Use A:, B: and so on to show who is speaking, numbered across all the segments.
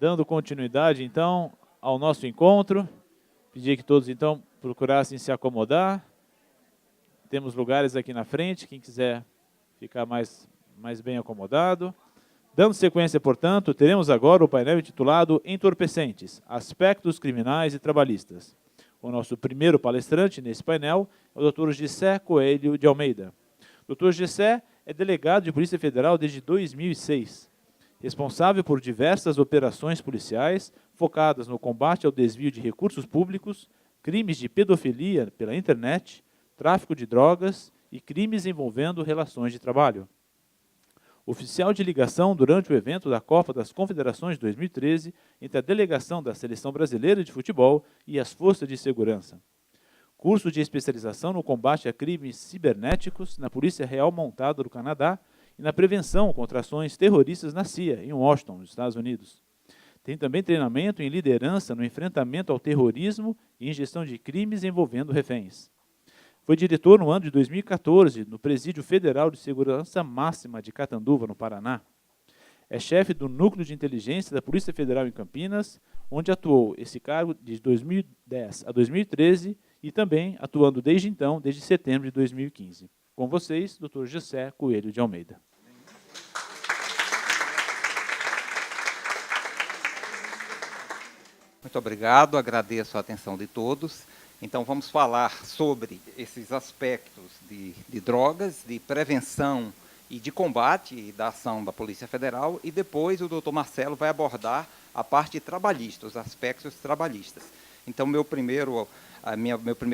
A: Dando continuidade, então, ao nosso encontro, pedir que todos, então, procurassem se acomodar. Temos lugares aqui na frente, quem quiser ficar mais bem acomodado. Dando sequência, portanto, teremos agora o painel intitulado Entorpecentes, Aspectos Criminais e Trabalhistas. O nosso primeiro palestrante nesse painel é o Dr. Gessé Coelho de Almeida. O Dr. Gessé é delegado de Polícia Federal desde 2006, responsável por diversas operações policiais focadas no combate ao desvio de recursos públicos, crimes de pedofilia pela internet, tráfico de drogas e crimes envolvendo relações de trabalho. Oficial de ligação durante o evento da Copa das Confederações de 2013 entre a delegação da Seleção Brasileira de Futebol e as Forças de Segurança. Curso de especialização no combate a crimes cibernéticos na Polícia Real Montada do Canadá e na prevenção contra ações terroristas na CIA, em Washington, nos Estados Unidos. Tem também treinamento em liderança no enfrentamento ao terrorismo e em gestão de crimes envolvendo reféns. Foi diretor no ano de 2014 no Presídio Federal de Segurança Máxima de Catanduva, no Paraná. É chefe do Núcleo de Inteligência da Polícia Federal em Campinas, onde atuou esse cargo de 2010 a 2013 e também atuando desde então, desde setembro de 2015. Com vocês, Dr. Gessé Coelho de Almeida.
B: Muito obrigado, agradeço a atenção de todos. Então, vamos falar sobre esses aspectos de drogas, de prevenção e de combate e da ação da Polícia Federal, e depois o doutor Marcelo vai abordar a parte trabalhista, os aspectos trabalhistas. Então, meu primeiro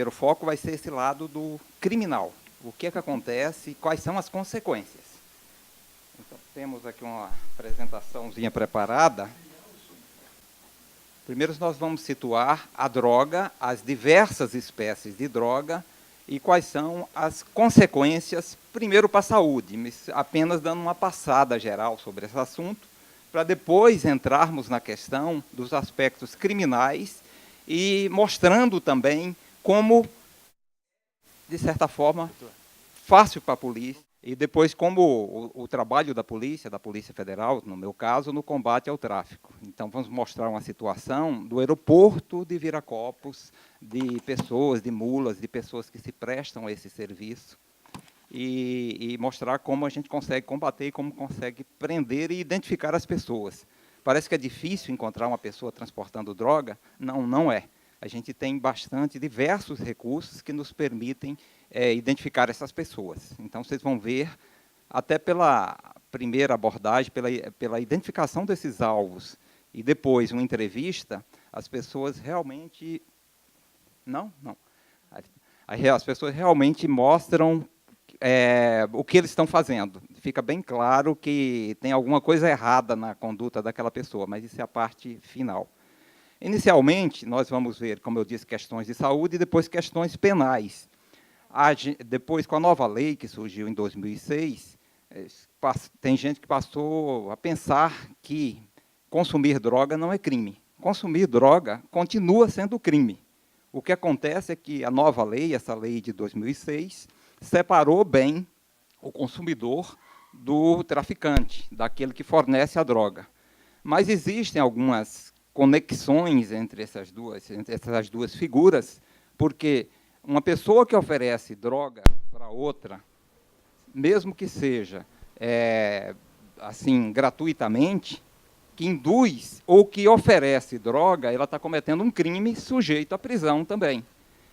B: foco vai ser esse lado do criminal. O que é que acontece e quais são as consequências. Então, temos aqui uma apresentaçãozinha preparada. Primeiro, nós vamos situar a droga, as diversas espécies de droga e quais são as consequências, primeiro para a saúde, apenas dando uma passada geral sobre esse assunto, para depois entrarmos na questão dos aspectos criminais e mostrando também como, de certa forma, fácil para a polícia, e depois como o trabalho da Polícia Federal, no meu caso, no combate ao tráfico. Então, vamos mostrar uma situação do aeroporto de Viracopos, de pessoas, de mulas, de pessoas que se prestam a esse serviço, e mostrar como a gente consegue combater e como consegue prender e identificar as pessoas. Parece que é difícil encontrar uma pessoa transportando droga? Não, não é. A gente tem diversos recursos que nos permitem identificar essas pessoas. Então, vocês vão ver, até pela primeira abordagem, pela identificação desses alvos, e depois uma entrevista, as pessoas realmente... Não. As pessoas realmente mostram o que eles estão fazendo. Fica bem claro que tem alguma coisa errada na conduta daquela pessoa, mas isso é a parte final. Inicialmente, nós vamos ver, como eu disse, questões de saúde e depois questões penais. Depois, com a nova lei que surgiu em 2006, tem gente que passou a pensar que consumir droga não é crime. Consumir droga continua sendo crime. O que acontece é que a nova lei, essa lei de 2006, separou bem o consumidor do traficante, daquele que fornece a droga. Mas existem algumas conexões entre essas duas figuras, porque uma pessoa que oferece droga para outra, mesmo que seja assim gratuitamente, que induz ou que oferece droga, ela está cometendo um crime sujeito à prisão também.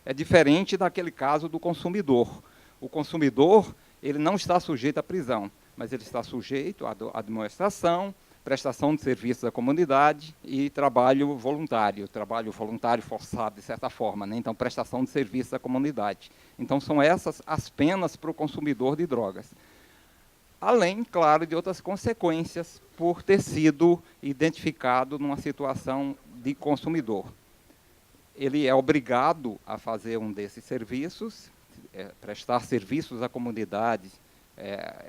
B: É diferente daquele caso do consumidor. O consumidor, ele não está sujeito à prisão, mas ele está sujeito à administração, prestação de serviços à comunidade e trabalho voluntário forçado, de certa forma, né? Então, prestação de serviços à comunidade. Então, são essas as penas para o consumidor de drogas. Além, claro, de outras consequências por ter sido identificado numa situação de consumidor. Ele é obrigado a fazer um desses serviços, prestar serviços à comunidade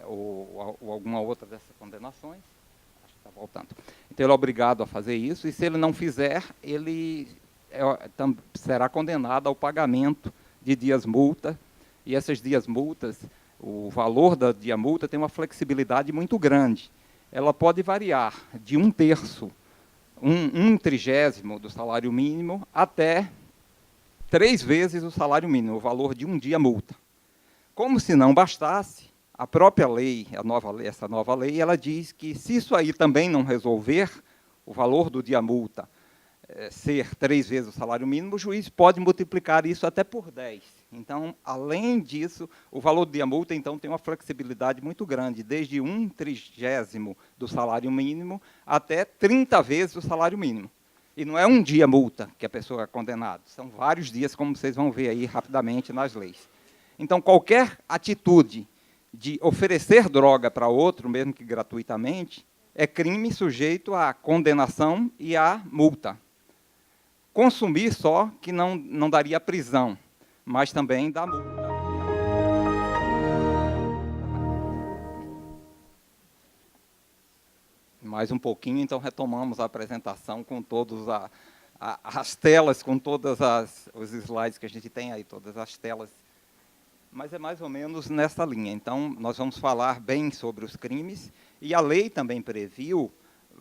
B: ou alguma outra dessas condenações. Voltando. Então, ele é obrigado a fazer isso, e se ele não fizer, ele será condenado ao pagamento de dias-multa, e essas dias-multas, o valor da dia-multa tem uma flexibilidade muito grande. Ela pode variar de 1/3 um trigésimo do salário mínimo até 3 vezes o salário mínimo, o valor de um dia multa. Como se não bastasse, a própria lei, essa nova lei, ela diz que se isso aí também não resolver, o valor do dia multa ser 3 vezes o salário mínimo, o juiz pode multiplicar isso até por 10. Então, além disso, o valor do dia multa, então, tem uma flexibilidade muito grande, desde 1/30 do salário mínimo até 30 vezes o salário mínimo. E não é um dia multa que a pessoa é condenada, são vários dias, como vocês vão ver aí rapidamente nas leis. Então, qualquer atitude de oferecer droga para outro, mesmo que gratuitamente, é crime sujeito à condenação e à multa. Consumir só, que não daria prisão, mas também dá multa. Mais um pouquinho, então retomamos a apresentação com todas as telas, com todos os slides que a gente tem aí, todas as telas. Mas é mais ou menos nessa linha. Então, nós vamos falar bem sobre os crimes, e a lei também previu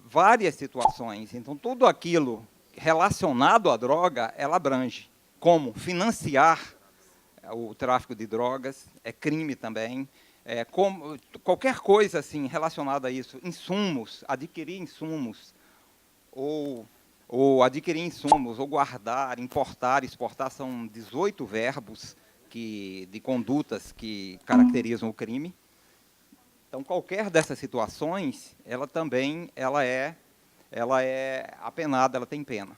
B: várias situações. Então, tudo aquilo relacionado à droga, ela abrange. Como financiar o tráfico de drogas, é crime também. Como, qualquer coisa assim relacionada a isso, insumos, adquirir insumos, ou adquirir insumos, ou guardar, importar, exportar, são 18 verbos de condutas que caracterizam o crime. Então, qualquer dessas situações, ela também é apenada, ela tem pena.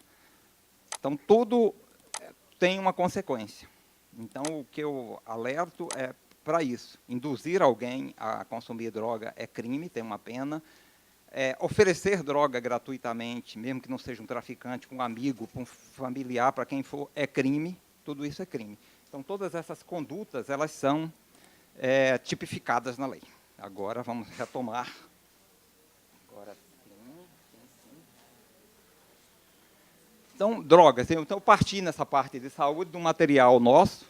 B: Então, tudo tem uma consequência. Então, o que eu alerto é para isso. Induzir alguém a consumir droga é crime, tem uma pena. Oferecer droga gratuitamente, mesmo que não seja um traficante, para um amigo, para um familiar, para quem for, é crime. Tudo isso é crime. Então, todas essas condutas, elas são tipificadas na lei. Agora, vamos retomar. Agora sim. Então, drogas. Então, eu parti nessa parte de saúde do material nosso,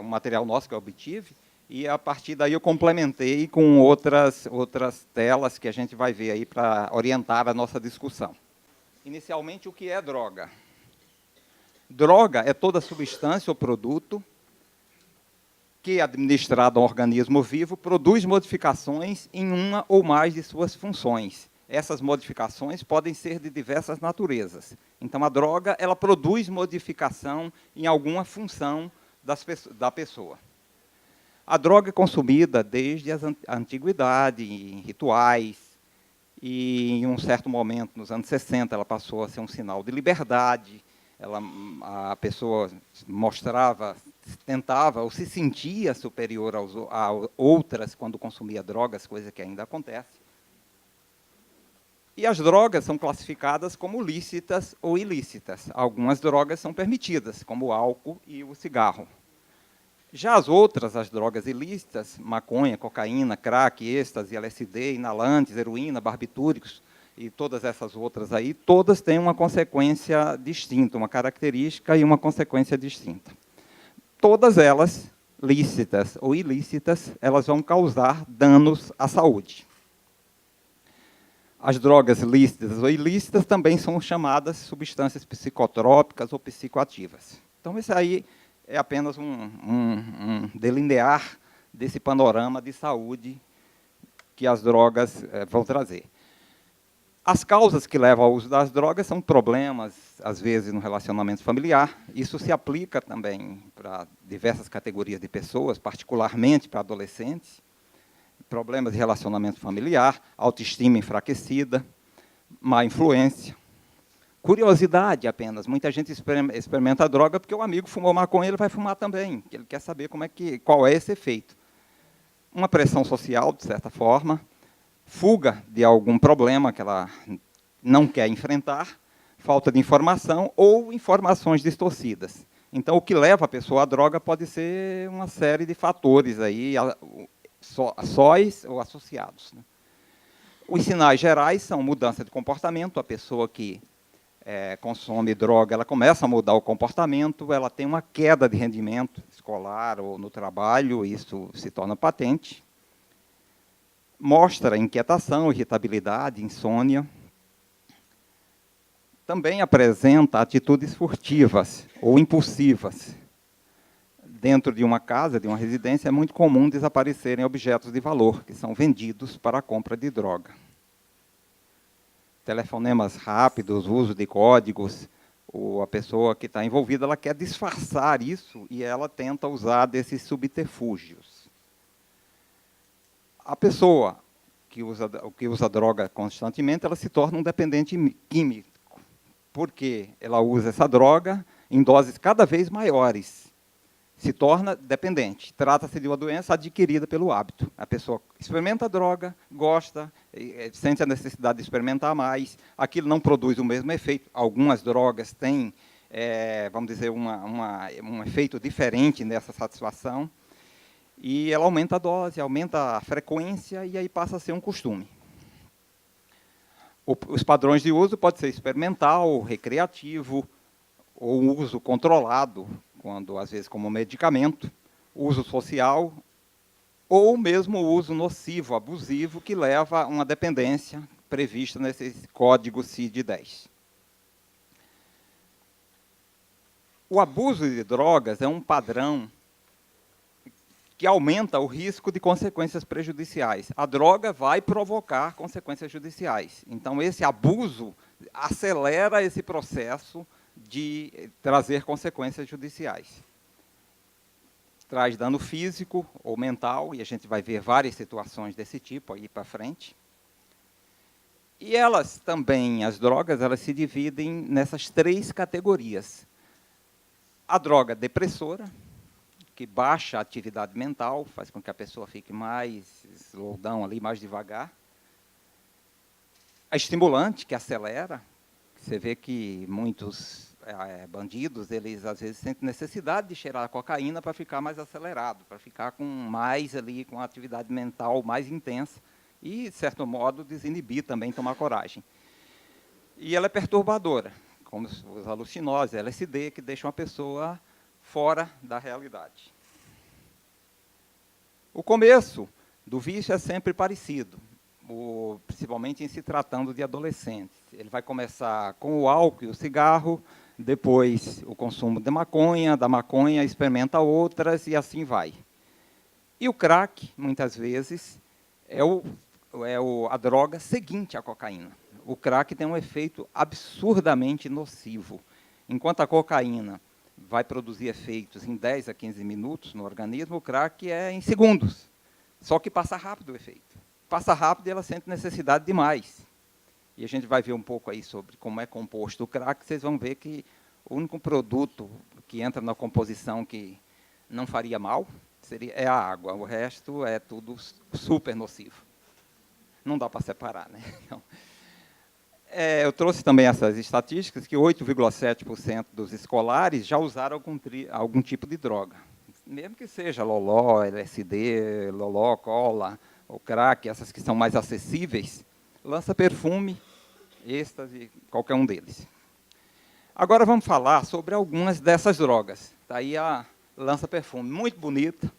B: um material nosso que eu obtive, e a partir daí eu complementei com outras telas que a gente vai ver aí para orientar a nossa discussão. Inicialmente, o que é droga? Droga é toda substância ou produto que, administrado a um organismo vivo, produz modificações em uma ou mais de suas funções. Essas modificações podem ser de diversas naturezas. Então, a droga, ela produz modificação em alguma função da pessoa. A droga é consumida desde a antiguidade, em rituais, e em um certo momento, nos anos 60, ela passou a ser um sinal de liberdade. A pessoa tentava ou se sentia superior a outras quando consumia drogas, coisa que ainda acontece. E as drogas são classificadas como lícitas ou ilícitas. Algumas drogas são permitidas, como o álcool e o cigarro. Já as drogas ilícitas, maconha, cocaína, crack, êxtase, LSD, inalantes, heroína, barbitúricos, e todas essas outras aí, todas têm uma consequência distinta, uma característica e uma consequência distinta. Todas elas, lícitas ou ilícitas, elas vão causar danos à saúde. As drogas lícitas ou ilícitas também são chamadas substâncias psicotrópicas ou psicoativas. Então, isso aí é apenas um delinear desse panorama de saúde que as drogas vão trazer. As causas que levam ao uso das drogas são problemas, às vezes, no relacionamento familiar. Isso se aplica também para diversas categorias de pessoas, particularmente para adolescentes. Problemas de relacionamento familiar, autoestima enfraquecida, má influência. Curiosidade apenas. Muita gente experimenta a droga porque o amigo fumou maconha, ele vai fumar também. Ele quer saber qual é esse efeito. Uma pressão social, de certa forma. Fuga de algum problema que ela não quer enfrentar. Falta de informação ou informações distorcidas. Então, o que leva a pessoa à droga pode ser uma série de fatores aí, sóis ou associados. Os sinais gerais são mudança de comportamento. A pessoa que consome droga, ela começa a mudar o comportamento, ela tem uma queda de rendimento escolar ou no trabalho, isso se torna patente. Mostra inquietação, irritabilidade, insônia. também apresenta atitudes furtivas ou impulsivas. Dentro de uma casa, de uma residência, é muito comum desaparecerem objetos de valor, que são vendidos para a compra de droga. Telefonemas rápidos, uso de códigos, ou a pessoa que está envolvida, ela quer disfarçar isso e ela tenta usar desses subterfúgios. A pessoa que usa droga constantemente, ela se torna um dependente químico, porque ela usa essa droga em doses cada vez maiores. Se torna dependente. Trata-se de uma doença adquirida pelo hábito. A pessoa experimenta a droga, gosta, sente a necessidade de experimentar mais, aquilo não produz o mesmo efeito. Algumas drogas têm, vamos dizer, um efeito diferente nessa satisfação, e ela aumenta a dose, aumenta a frequência, e aí passa a ser um costume. Os padrões de uso podem ser experimental, recreativo, ou uso controlado, quando às vezes como medicamento, uso social, ou mesmo o uso nocivo, abusivo, que leva a uma dependência prevista nesse código CID-10. O abuso de drogas é um padrão que aumenta o risco de consequências prejudiciais. A droga vai provocar consequências judiciais. Então, esse abuso acelera esse processo de trazer consequências judiciais. Traz dano físico ou mental, e a gente vai ver várias situações desse tipo aí para frente. E elas também, as drogas, elas se dividem nessas 3 categorias. A droga depressora, que baixa a atividade mental, faz com que a pessoa fique mais slowdown ali, mais devagar. A estimulante, que acelera. Você vê que muitos bandidos, eles às vezes sentem necessidade de cheirar a cocaína para ficar mais acelerado, para ficar com mais ali, com a atividade mental mais intensa e, de certo modo, desinibir também, tomar coragem. E ela é perturbadora, como os alucinógenos, LSD, que deixam a pessoa fora da realidade. O começo do vício é sempre parecido, principalmente em se tratando de adolescentes. Ele vai começar com o álcool e o cigarro, depois o consumo de maconha, da maconha experimenta outras e assim vai. E o crack, muitas vezes, é a droga seguinte à cocaína. O crack tem um efeito absurdamente nocivo. Enquanto a cocaína vai produzir efeitos em 10 a 15 minutos no organismo, o crack é em segundos. Só que passa rápido o efeito. Passa rápido e ela sente necessidade de mais. E a gente vai ver um pouco aí sobre como é composto o crack, vocês vão ver que o único produto que entra na composição que não faria mal é a água, o resto é tudo super nocivo. Não dá para separar, né? Então, eu trouxe também essas estatísticas, que 8,7% dos escolares já usaram algum tipo de droga. Mesmo que seja loló, LSD, loló, cola, ou crack, essas que são mais acessíveis, lança-perfume, êxtase, qualquer um deles. Agora vamos falar sobre algumas dessas drogas. Está aí a lança-perfume, muito bonita,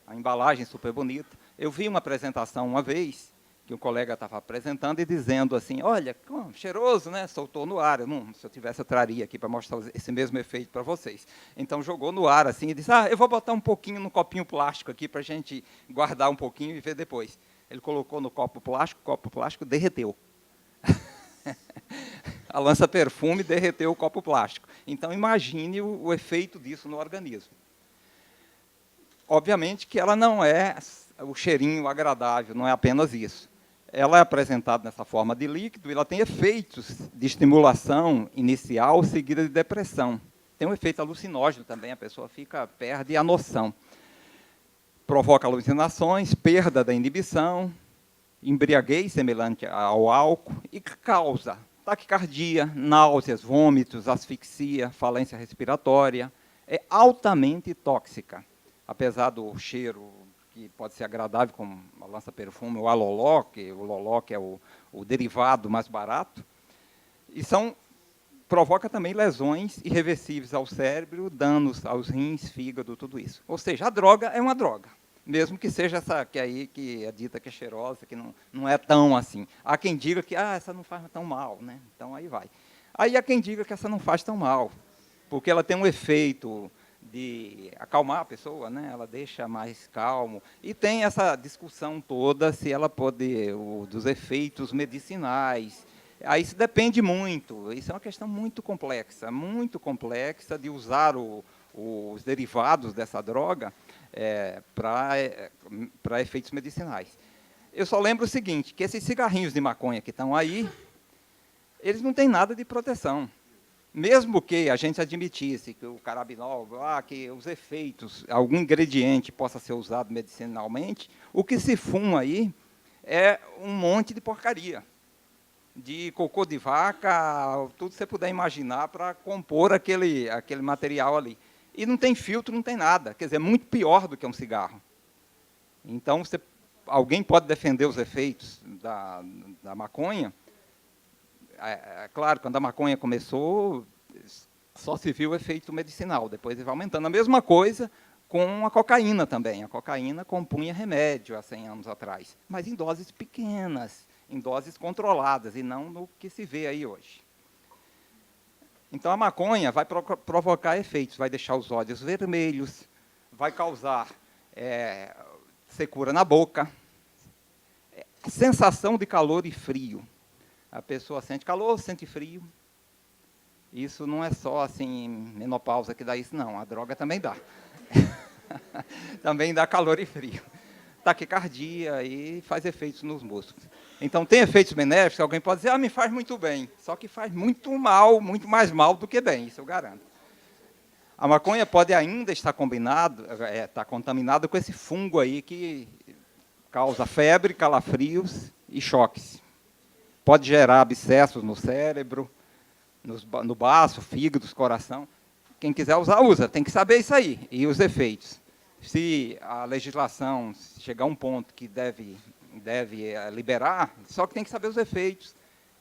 B: a embalagem super bonita. Eu vi uma apresentação uma vez, que um colega estava apresentando e dizendo assim, olha, cheiroso, né? Soltou no ar. Se eu tivesse, eu traria aqui para mostrar esse mesmo efeito para vocês. Então, jogou no ar assim e disse, eu vou botar um pouquinho no copinho plástico aqui para a gente guardar um pouquinho e ver depois. Ele colocou no copo plástico, o copo plástico derreteu. A lança-perfume derreteu o copo plástico. Então, imagine o efeito disso no organismo. Obviamente que ela não é o cheirinho agradável, não é apenas isso. Ela é apresentada nessa forma de líquido e ela tem efeitos de estimulação inicial seguida de depressão. Tem um efeito alucinógeno também, a pessoa perde a noção. Provoca alucinações, perda da inibição, embriaguez semelhante ao álcool e causa taquicardia, náuseas, vômitos, asfixia, falência respiratória. É altamente tóxica, apesar do cheiro que pode ser agradável, como a lança-perfume, o aloló, o loló, que é o derivado mais barato, e provoca também lesões irreversíveis ao cérebro, danos aos rins, fígado, tudo isso. Ou seja, a droga é uma droga, mesmo que seja essa que é dita que é cheirosa, que não é tão assim. Há quem diga que essa não faz tão mal, né? Então aí vai. Aí há quem diga que essa não faz tão mal, porque ela tem um efeito de acalmar a pessoa, né? Ela deixa mais calmo. E tem essa discussão toda se ela pode, dos efeitos medicinais. Aí isso depende muito. Isso é uma questão muito complexa de usar os derivados dessa droga para efeitos medicinais. Eu só lembro o seguinte, que esses cigarrinhos de maconha que estão aí, eles não têm nada de proteção. Mesmo que a gente admitisse que o carabinol, que os efeitos, algum ingrediente possa ser usado medicinalmente, o que se fuma aí é um monte de porcaria. De cocô de vaca, tudo que você puder imaginar para compor aquele material ali. E não tem filtro, não tem nada. Quer dizer, é muito pior do que um cigarro. Então, alguém pode defender os efeitos da maconha. Claro, quando a maconha começou, só se viu o efeito medicinal, depois ele vai aumentando. A mesma coisa com a cocaína também. A cocaína compunha remédio há 100 anos atrás, mas em doses pequenas, em doses controladas, e não no que se vê aí hoje. Então, a maconha vai provocar efeitos, vai deixar os olhos vermelhos, vai causar secura na boca, sensação de calor e frio. A pessoa sente calor, sente frio. Isso não é só assim, menopausa que dá isso, não. A droga também dá. Também dá calor e frio. Taquicardia e faz efeitos nos músculos. Então, tem efeitos benéficos, alguém pode dizer, me faz muito bem. Só que faz muito mal, muito mais mal do que bem, isso eu garanto. A maconha pode ainda estar contaminada com esse fungo aí que causa febre, calafrios e choques. Pode gerar abscessos no cérebro, no baço, fígado, coração. Quem quiser usar, usa. Tem que saber isso aí, e os efeitos. Se a legislação chegar a um ponto que deve liberar, só que tem que saber os efeitos.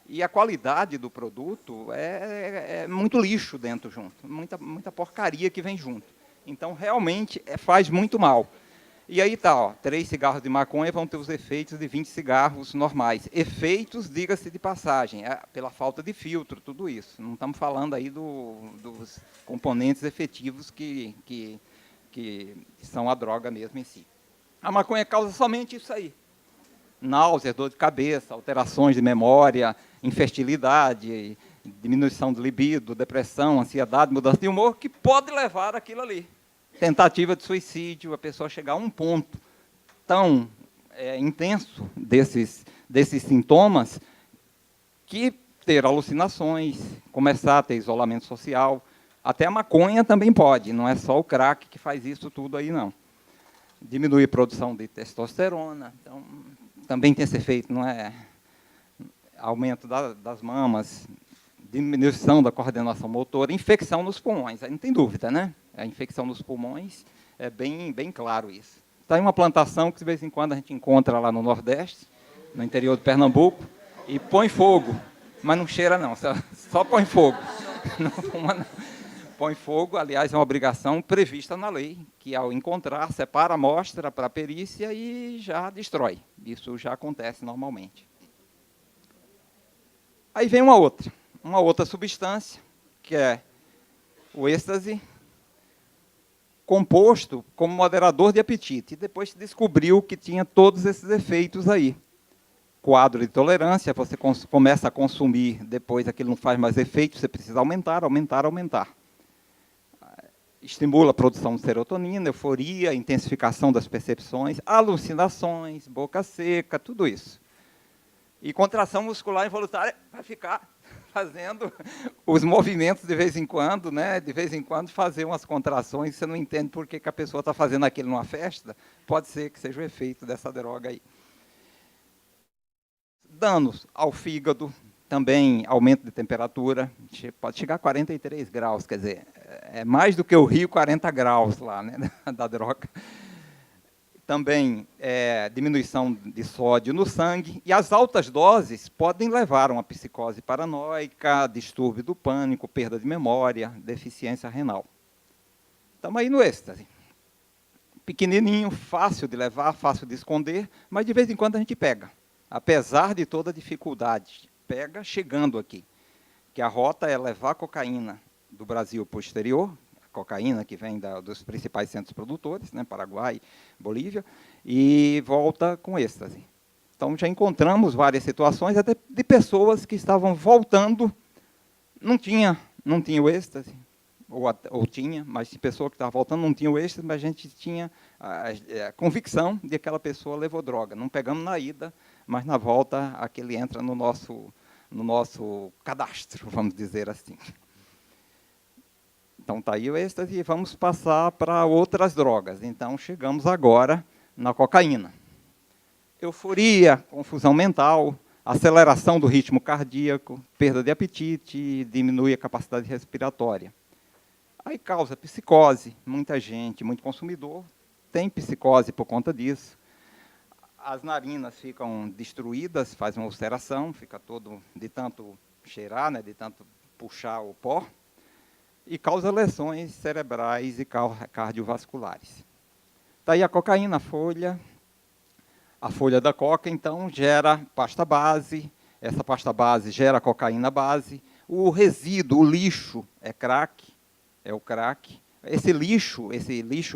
B: E a qualidade do produto é muito lixo dentro junto, muita porcaria que vem junto. Então, realmente, faz muito mal. E aí tá, 3 cigarros de maconha vão ter os efeitos de 20 cigarros normais. Efeitos, diga-se de passagem, pela falta de filtro, tudo isso. Não estamos falando aí dos componentes efetivos que são a droga mesmo em si. A maconha causa somente isso aí. Náusea, dor de cabeça, alterações de memória, infertilidade, diminuição de libido, depressão, ansiedade, mudança de humor, que pode levar aquilo ali. Tentativa de suicídio, a pessoa chegar a um ponto tão intenso desses sintomas, que ter alucinações, começar a ter isolamento social. Até a maconha também pode, não é só o crack que faz isso tudo aí, não. Diminui a produção de testosterona, então, também tem esse efeito, não é? Aumento das mamas, diminuição da coordenação motora, infecção nos pulmões, aí não tem dúvida, né? A infecção nos pulmões é bem claro isso. Está em uma plantação que, de vez em quando, a gente encontra lá no Nordeste, no interior de Pernambuco, e põe fogo, mas não cheira, não, só põe fogo. Não fuma, não. Põe fogo, aliás, é uma obrigação prevista na lei, que, ao encontrar, separa a amostra para a perícia e já destrói. Isso já acontece normalmente. Aí vem uma outra substância, que é o êxtase, composto como moderador de apetite. E depois se descobriu que tinha todos esses efeitos aí. Quadro de tolerância, você começa a consumir, depois aquilo não faz mais efeito, você precisa aumentar. Estimula a produção de serotonina, euforia, intensificação das percepções, alucinações, boca seca, tudo isso. E contração muscular involuntária vai ficar fazendo os movimentos de vez em quando, né? De vez em quando fazer umas contrações, você não entende por que a pessoa está fazendo aquilo numa festa, pode ser que seja o efeito dessa droga aí. Danos ao fígado, também aumento de temperatura, pode chegar a 43 graus, quer dizer, é mais do que o Rio 40 graus lá, né, da droga. Também diminuição de sódio no sangue, e as altas doses podem levar a uma psicose paranoica, distúrbio do pânico, perda de memória, deficiência renal. Estamos aí no êxtase. Pequenininho, fácil de levar, fácil de esconder, mas de vez em quando a gente pega. Apesar de toda a dificuldade, pega chegando aqui. que a rota é levar cocaína do Brasil para o exterior, a cocaína que vem dos principais centros produtores, né, Paraguai, Bolívia, e volta com êxtase. Então, já encontramos várias situações até de pessoas que estavam voltando, não tinha o êxtase, ou tinha, mas de pessoa que estava voltando não tinha o êxtase, mas a gente tinha a convicção de que aquela pessoa levou droga. Não pegamos na ida, mas na volta aquele entra no nosso cadastro, vamos dizer assim. Então, está aí o êxtase e vamos passar para outras drogas. Então, chegamos agora na cocaína. Euforia, confusão mental, aceleração do ritmo cardíaco, perda de apetite, diminui a capacidade respiratória. Aí causa psicose, muita gente, muito consumidor, tem psicose por conta disso. As narinas ficam destruídas, faz uma ulceração, fica todo de tanto cheirar, né, de tanto puxar o pó, e causa lesões cerebrais e cardiovasculares. Daí a cocaína, a folha da coca, então, gera pasta base, essa pasta base gera cocaína base, o resíduo, o lixo, é crack, é o crack. Esse lixo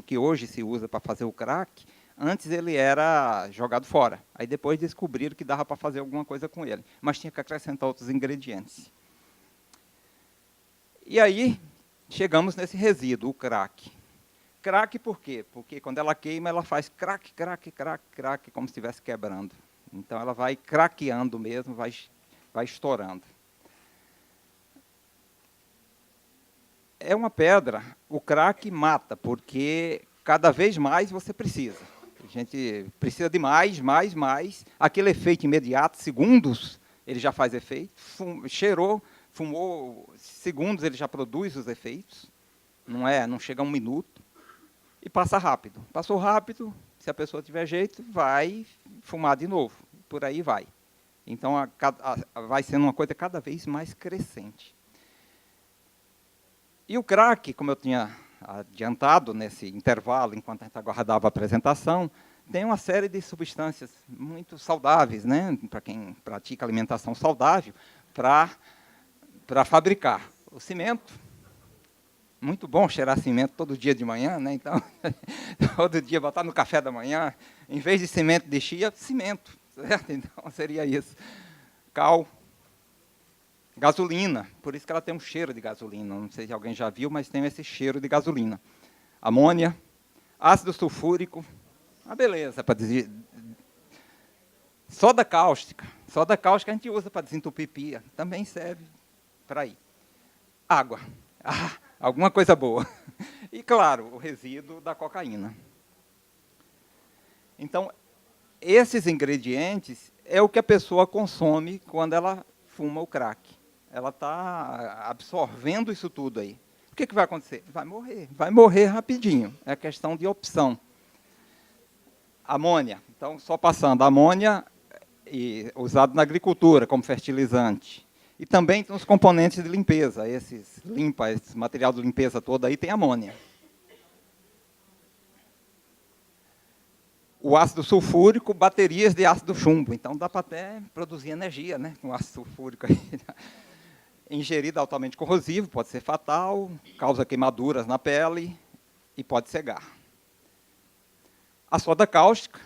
B: que hoje se usa para fazer o crack, antes ele era jogado fora. Aí depois descobriram que dava para fazer alguma coisa com ele, mas tinha que acrescentar outros ingredientes. E aí, chegamos nesse resíduo, o crack. Crack por quê? Porque quando ela queima, ela faz crack, crack, crack, crack, como se estivesse quebrando. Então, ela vai craqueando mesmo, vai estourando. É uma pedra, o crack mata, porque cada vez mais você precisa. A gente precisa de mais. Aquele efeito imediato, segundos, ele já faz efeito. Cheirou, fumou, segundos ele já produz os efeitos. Não chega a 1 minuto. E passa rápido. Passou rápido, se a pessoa tiver jeito, vai fumar de novo. Por aí vai. Então, vai sendo uma coisa cada vez mais crescente. E o crack, como eu tinha adiantado nesse intervalo, enquanto a gente aguardava a apresentação, tem uma série de substâncias muito saudáveis, né, para quem pratica alimentação saudável, para fabricar o cimento. Muito bom cheirar cimento todo dia de manhã, né? Então, todo dia botar no café da manhã, em vez de semente de chia, cimento, certo? Então, seria isso. Cal, gasolina, por isso que ela tem um cheiro de gasolina. Não sei se alguém já viu, mas tem esse cheiro de gasolina. Amônia, ácido sulfúrico, beleza, para dizer. Soda cáustica a gente usa para desentupir pia, também serve para ir. Água. Alguma coisa boa. E, claro, o resíduo da cocaína. Então, esses ingredientes é o que a pessoa consome quando ela fuma o crack. Ela está absorvendo isso tudo aí. O que vai acontecer? Vai morrer rapidinho. É questão de opção. Amônia. Então, só passando. Amônia usado na agricultura como fertilizante. E também tem os componentes de limpeza, esse material de limpeza todo aí tem amônia. O ácido sulfúrico, baterias de ácido chumbo. Então, dá para até produzir energia, né, com ácido sulfúrico. Ingerido altamente corrosivo, pode ser fatal, causa queimaduras na pele e pode cegar. A soda cáustica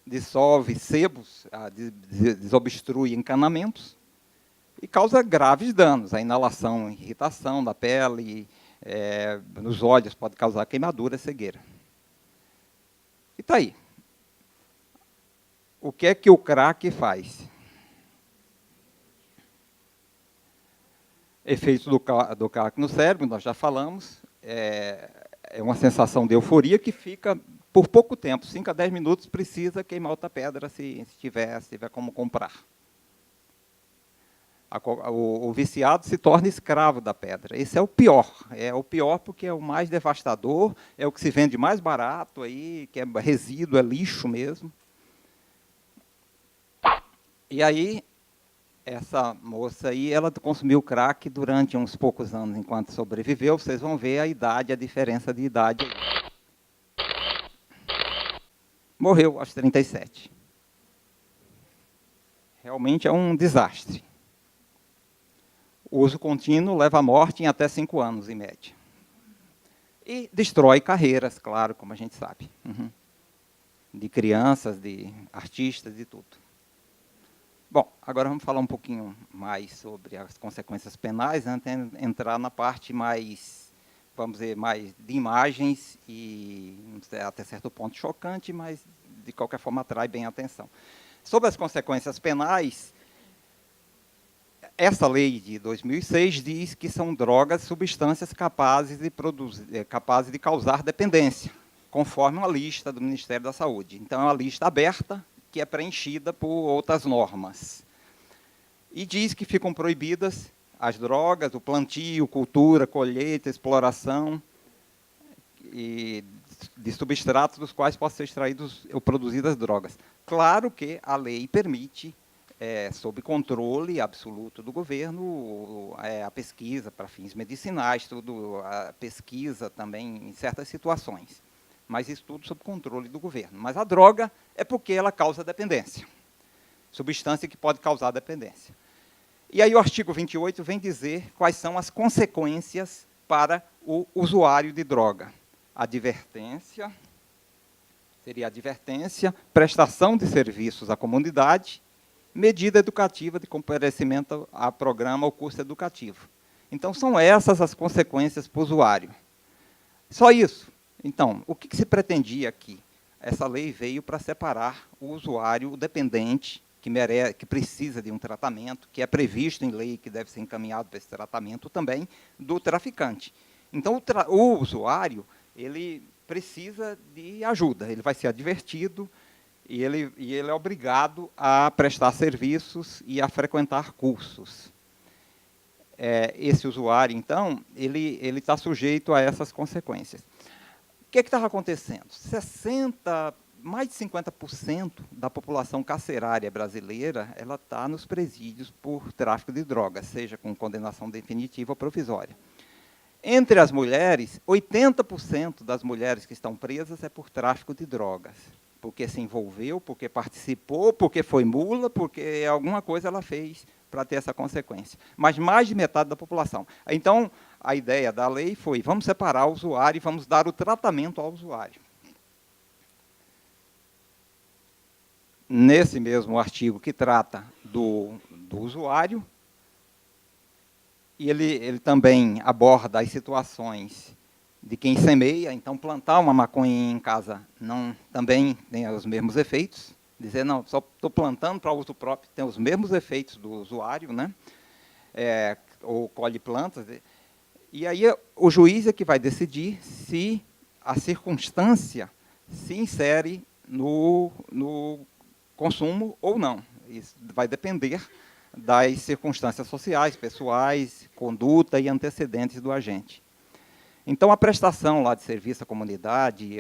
B: dissolve sebos, desobstrui encanamentos, e causa graves danos. A inalação, irritação da pele, nos olhos pode causar queimadura, cegueira. E está aí. O que é que o crack faz? Efeito do crack no cérebro, nós já falamos, é uma sensação de euforia que fica por pouco tempo, 5 a 10 minutos, precisa queimar outra pedra se tiver como comprar. O viciado se torna escravo da pedra. Esse é o pior. É o pior porque é o mais devastador, é o que se vende mais barato, aí, que é resíduo, é lixo mesmo. E aí, essa moça aí, ela consumiu crack durante uns poucos anos, enquanto sobreviveu. Vocês vão ver a idade, a diferença de idade. Morreu aos 37. Realmente é um desastre. O uso contínuo leva à morte em até 5 anos, em média. E destrói carreiras, claro, como a gente sabe. De crianças, de artistas, de tudo. Bom, agora vamos falar um pouquinho mais sobre as consequências penais, né? Entrar na parte mais, vamos dizer, mais de imagens e até certo ponto chocante, mas de qualquer forma atrai bem a atenção. Sobre as consequências penais, essa lei de 2006 diz que são drogas, substâncias capazes de causar dependência, conforme uma lista do Ministério da Saúde. Então, é uma lista aberta, que é preenchida por outras normas. E diz que ficam proibidas as drogas, o plantio, cultura, colheita, exploração e de substratos dos quais possam ser extraídos ou produzidas drogas. Claro que a lei permite, sob controle absoluto do governo, a pesquisa para fins medicinais, a pesquisa também em certas situações. Mas isso tudo sob controle do governo. Mas a droga é porque ela causa dependência. Substância que pode causar dependência. E aí o artigo 28 vem dizer quais são as consequências para o usuário de droga. Advertência, seria advertência, prestação de serviços à comunidade, medida educativa de comparecimento a programa ou curso educativo. Então, são essas as consequências para o usuário. Só isso. Então, o que se pretendia aqui? Essa lei veio para separar o usuário, o dependente, que precisa de um tratamento, que é previsto em lei, que deve ser encaminhado para esse tratamento também, do traficante. Então, o usuário, ele precisa de ajuda, ele vai ser advertido e ele é obrigado a prestar serviços e a frequentar cursos. Esse usuário, então, ele está sujeito a essas consequências. O que estava acontecendo? Mais de 50% da população carcerária brasileira ela está nos presídios por tráfico de drogas, seja com condenação definitiva ou provisória. Entre as mulheres, 80% das mulheres que estão presas é por tráfico de drogas, porque se envolveu, porque participou, porque foi mula, porque alguma coisa ela fez para ter essa consequência. Mas mais de metade da população. Então, a ideia da lei foi, vamos separar o usuário e vamos dar o tratamento ao usuário. Nesse mesmo artigo que trata do usuário, e ele também aborda as situações de quem semeia, então plantar uma maconha em casa também tem os mesmos efeitos. Dizer, não, só estou plantando para uso próprio, tem os mesmos efeitos do usuário, né? Ou colhe plantas. E aí o juiz é que vai decidir se a circunstância se insere no consumo ou não. Isso vai depender das circunstâncias sociais, pessoais, conduta e antecedentes do agente. Então, a prestação lá de serviço à comunidade,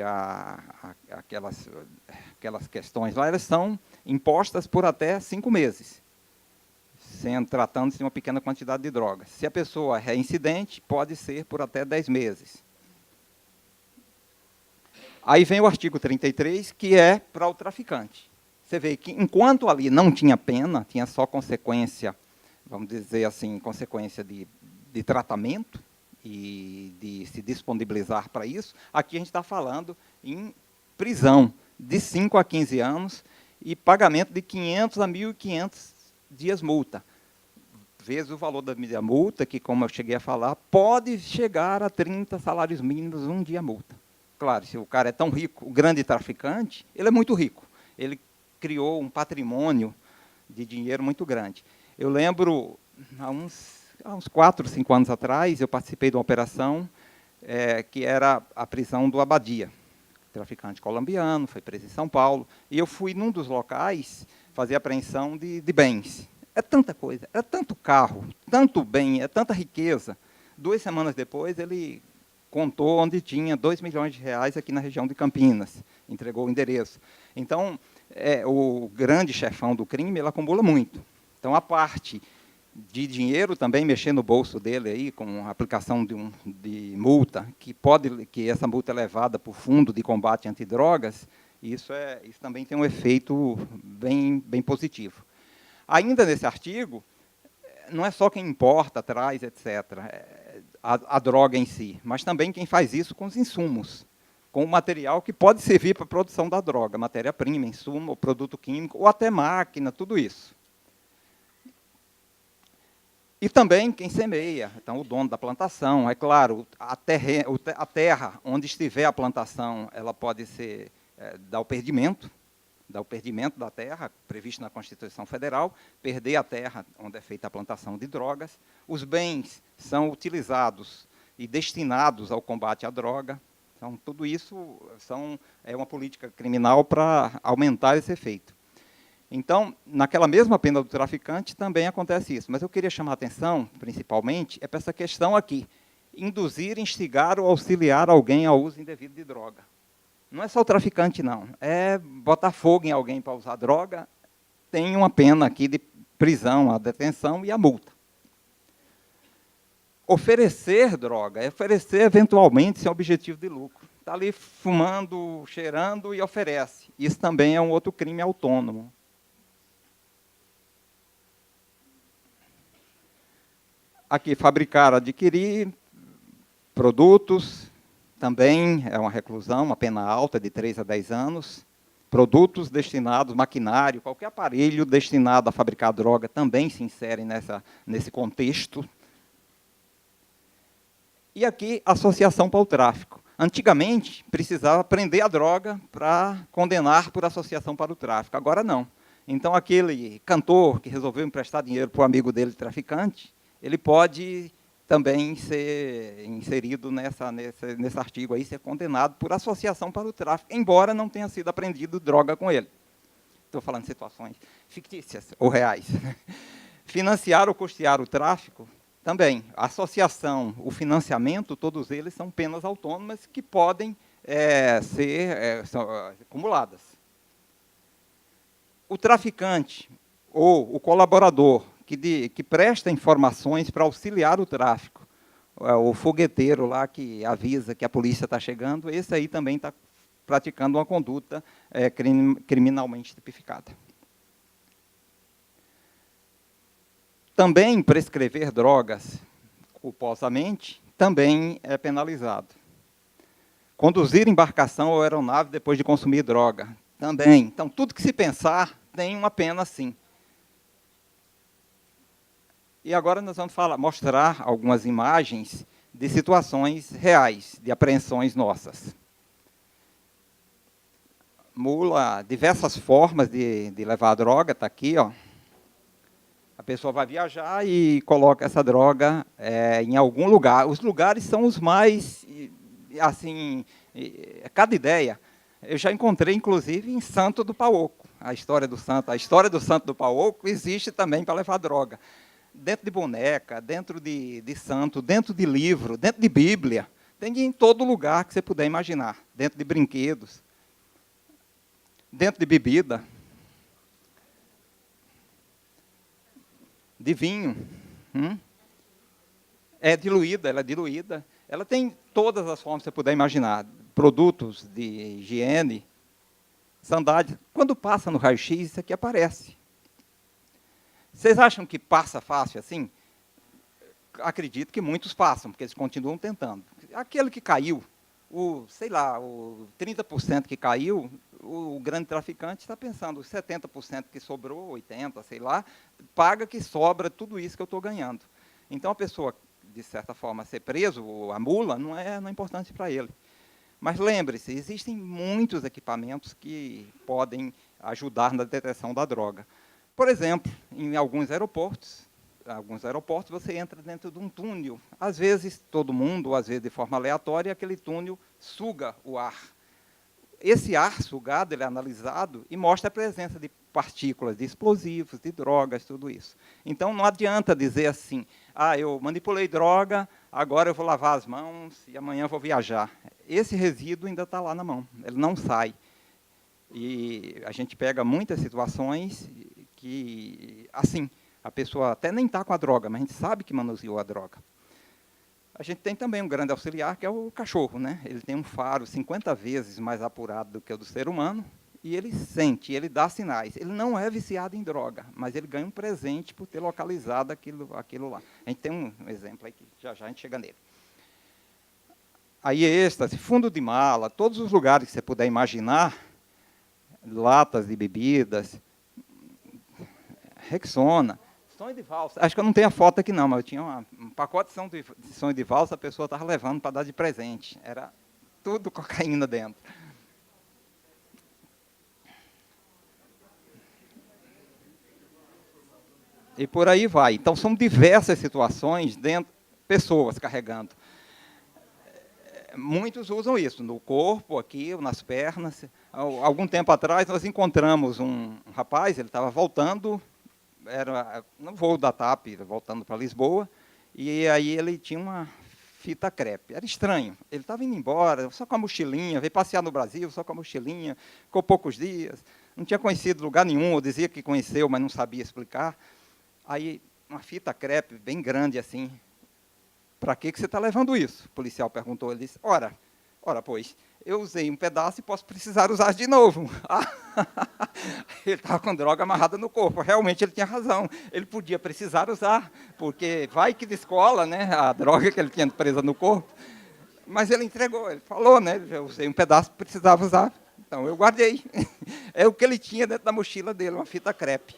B: aquelas questões lá, elas são impostas por até 5 meses, tratando-se de uma pequena quantidade de drogas. Se a pessoa é reincidente, pode ser por até 10 meses. Aí vem o artigo 33, que é para o traficante. Você vê que, enquanto ali não tinha pena, tinha só consequência, vamos dizer assim, consequência de tratamento, e de se disponibilizar para isso, aqui a gente está falando em prisão de 5 a 15 anos e pagamento de 500 a 1.500 dias multa. Vezes o valor da multa, que, como eu cheguei a falar, pode chegar a 30 salários mínimos um dia multa. Claro, se o cara é tão rico, o grande traficante, ele é muito rico. Ele criou um patrimônio de dinheiro muito grande. Eu lembro, há uns 4, 5 anos atrás, eu participei de uma operação que era a prisão do Abadia, traficante colombiano, foi preso em São Paulo, e eu fui num dos locais fazer apreensão de bens. É tanta coisa, é tanto carro, tanto bem, é tanta riqueza. 2 semanas depois, ele contou onde tinha 2 milhões de reais aqui na região de Campinas, entregou o endereço. Então, o grande chefão do crime, ele acumula muito. Então, a parte de dinheiro também mexer no bolso dele aí, com a aplicação de multa, que essa multa é levada para o Fundo de Combate Antidrogas, isso também tem um efeito bem positivo. Ainda nesse artigo, não é só quem importa, traz, etc., a droga em si, mas também quem faz isso com os insumos, com o material que pode servir para a produção da droga, matéria-prima, insumo, produto químico, ou até máquina, tudo isso. E também quem semeia, então o dono da plantação, é claro, a terra onde estiver a plantação, ela pode ser, dar o perdimento da terra, previsto na Constituição Federal, perder a terra onde é feita a plantação de drogas. Os bens são utilizados e destinados ao combate à droga. Então, tudo isso é uma política criminal para aumentar esse efeito. Então, naquela mesma pena do traficante, também acontece isso. Mas eu queria chamar a atenção, principalmente, para essa questão aqui. Induzir, instigar ou auxiliar alguém ao uso indevido de droga. Não é só o traficante, não. É botar fogo em alguém para usar droga, tem uma pena aqui de prisão, a detenção e a multa. Oferecer droga é oferecer, eventualmente, sem objetivo de lucro. Está ali fumando, cheirando e oferece. Isso também é um outro crime autônomo. Aqui, fabricar, adquirir produtos, também é uma reclusão, uma pena alta de 3 a 10 anos. Produtos destinados, maquinário, qualquer aparelho destinado a fabricar droga também se insere nesse contexto. E aqui, associação para o tráfico. Antigamente, precisava prender a droga para condenar por associação para o tráfico. Agora, não. Então, aquele cantor que resolveu emprestar dinheiro para o amigo dele traficante, ele pode também ser inserido nesse artigo aí, ser condenado por associação para o tráfico, embora não tenha sido apreendido droga com ele. Estou falando de situações fictícias ou reais. Financiar ou custear o tráfico, também. A associação, o financiamento, todos eles são penas autônomas que podem ser acumuladas. O traficante ou o colaborador que presta informações para auxiliar o tráfico, o fogueteiro lá que avisa que a polícia está chegando, esse aí também está praticando uma conduta criminalmente tipificada. Também prescrever drogas culposamente também é penalizado. Conduzir embarcação ou aeronave depois de consumir droga também. Então, tudo que se pensar tem uma pena sim. E agora nós vamos mostrar algumas imagens de situações reais, de apreensões nossas. Mula, diversas formas de levar a droga, está aqui, ó. A pessoa vai viajar e coloca essa droga em algum lugar. Os lugares são os mais, assim, cada ideia. Eu já encontrei, inclusive, em Santo do Pauoco, a história do santo. A história do Santo do Pauoco existe também para levar droga. Dentro de boneca, dentro de santo, dentro de livro, dentro de Bíblia. Tem em todo lugar que você puder imaginar. Dentro de brinquedos, dentro de bebida, de vinho. Ela é diluída. Ela tem todas as formas que você puder imaginar. Produtos de higiene, sandálias. Quando passa no raio-x, isso aqui aparece. Vocês acham que passa fácil assim? Acredito que muitos passam, porque eles continuam tentando. Aquele que caiu, o 30% que caiu, o grande traficante está pensando, os 70% que sobrou, 80%, sei lá, paga que sobra tudo isso que eu estou ganhando. Então, a pessoa, de certa forma, ser preso, a mula, não é importante para ele. Mas lembre-se, existem muitos equipamentos que podem ajudar na detecção da droga. Por exemplo, em alguns aeroportos você entra dentro de um túnel. Às vezes, todo mundo, ou às vezes de forma aleatória, aquele túnel suga o ar. Esse ar sugado ele é analisado e mostra a presença de partículas, de explosivos, de drogas, tudo isso. Então, não adianta dizer assim, eu manipulei droga, agora eu vou lavar as mãos e amanhã eu vou viajar. Esse resíduo ainda está lá na mão, ele não sai. E a gente pega muitas situações que, assim, a pessoa até nem está com a droga, mas a gente sabe que manuseou a droga. A gente tem também um grande auxiliar, que é o cachorro, né? Ele tem um faro 50 vezes mais apurado do que o do ser humano, e ele sente, ele dá sinais. Ele não é viciado em droga, mas ele ganha um presente por ter localizado aquilo lá. A gente tem um exemplo aí, que já a gente chega nele. Aí êxtase, fundo de mala, todos os lugares que você puder imaginar, latas de bebidas, Rexona, sonho de valsa. Acho que eu não tenho a foto aqui não, mas eu tinha um pacote de sonho de valsa, a pessoa estava levando para dar de presente. Era tudo cocaína dentro. E por aí vai. Então, são diversas situações, pessoas carregando. Muitos usam isso, no corpo, aqui, nas pernas. Algum tempo atrás, nós encontramos um rapaz, ele estava voltando, era no voo da TAP, voltando para Lisboa, e aí ele tinha uma fita crepe. Era estranho. Ele estava indo embora, só com a mochilinha, veio passear no Brasil, só com a mochilinha, ficou poucos dias, não tinha conhecido lugar nenhum, ou dizia que conheceu, mas não sabia explicar. Aí, uma fita crepe bem grande assim. Para que você está levando isso? O policial perguntou. Ele disse, ora, pois, eu usei um pedaço e posso precisar usar de novo. Ele estava com droga amarrada no corpo. Realmente ele tinha razão. Ele podia precisar usar, porque vai que descola, né, a droga que ele tinha presa no corpo. Mas ele entregou, ele falou, né, eu usei um pedaço, precisava usar. Então, eu guardei. É o que ele tinha dentro da mochila dele, uma fita crepe.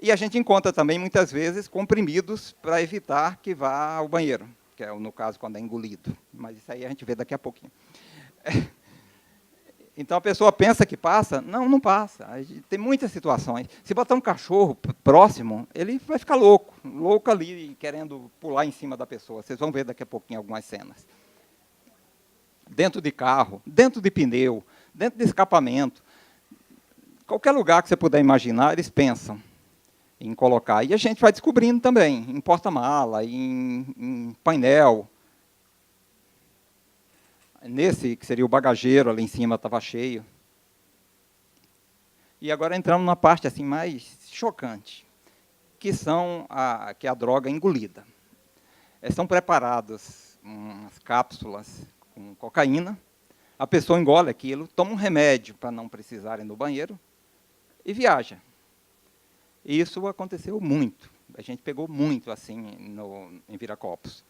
B: E a gente encontra também, muitas vezes, comprimidos para evitar que vá ao banheiro, que é, no caso, quando é engolido. Mas isso aí a gente vê daqui a pouquinho. Então, a pessoa pensa que passa. Não, não passa. Tem muitas situações. Se botar um cachorro próximo, ele vai ficar louco ali, querendo pular em cima da pessoa. Vocês vão ver daqui a pouquinho algumas cenas. Dentro de carro, dentro de pneu, dentro de escapamento. Qualquer lugar que você puder imaginar, eles pensam em colocar. E a gente vai descobrindo também, em porta-mala, em painel. Nesse, que seria o bagageiro, ali em cima estava cheio. E agora entramos na parte assim, mais chocante, que é a droga engolida. São preparadas umas cápsulas com cocaína, a pessoa engole aquilo, toma um remédio para não precisar ir no banheiro e viaja. Isso aconteceu muito. A gente pegou muito assim em Viracopos.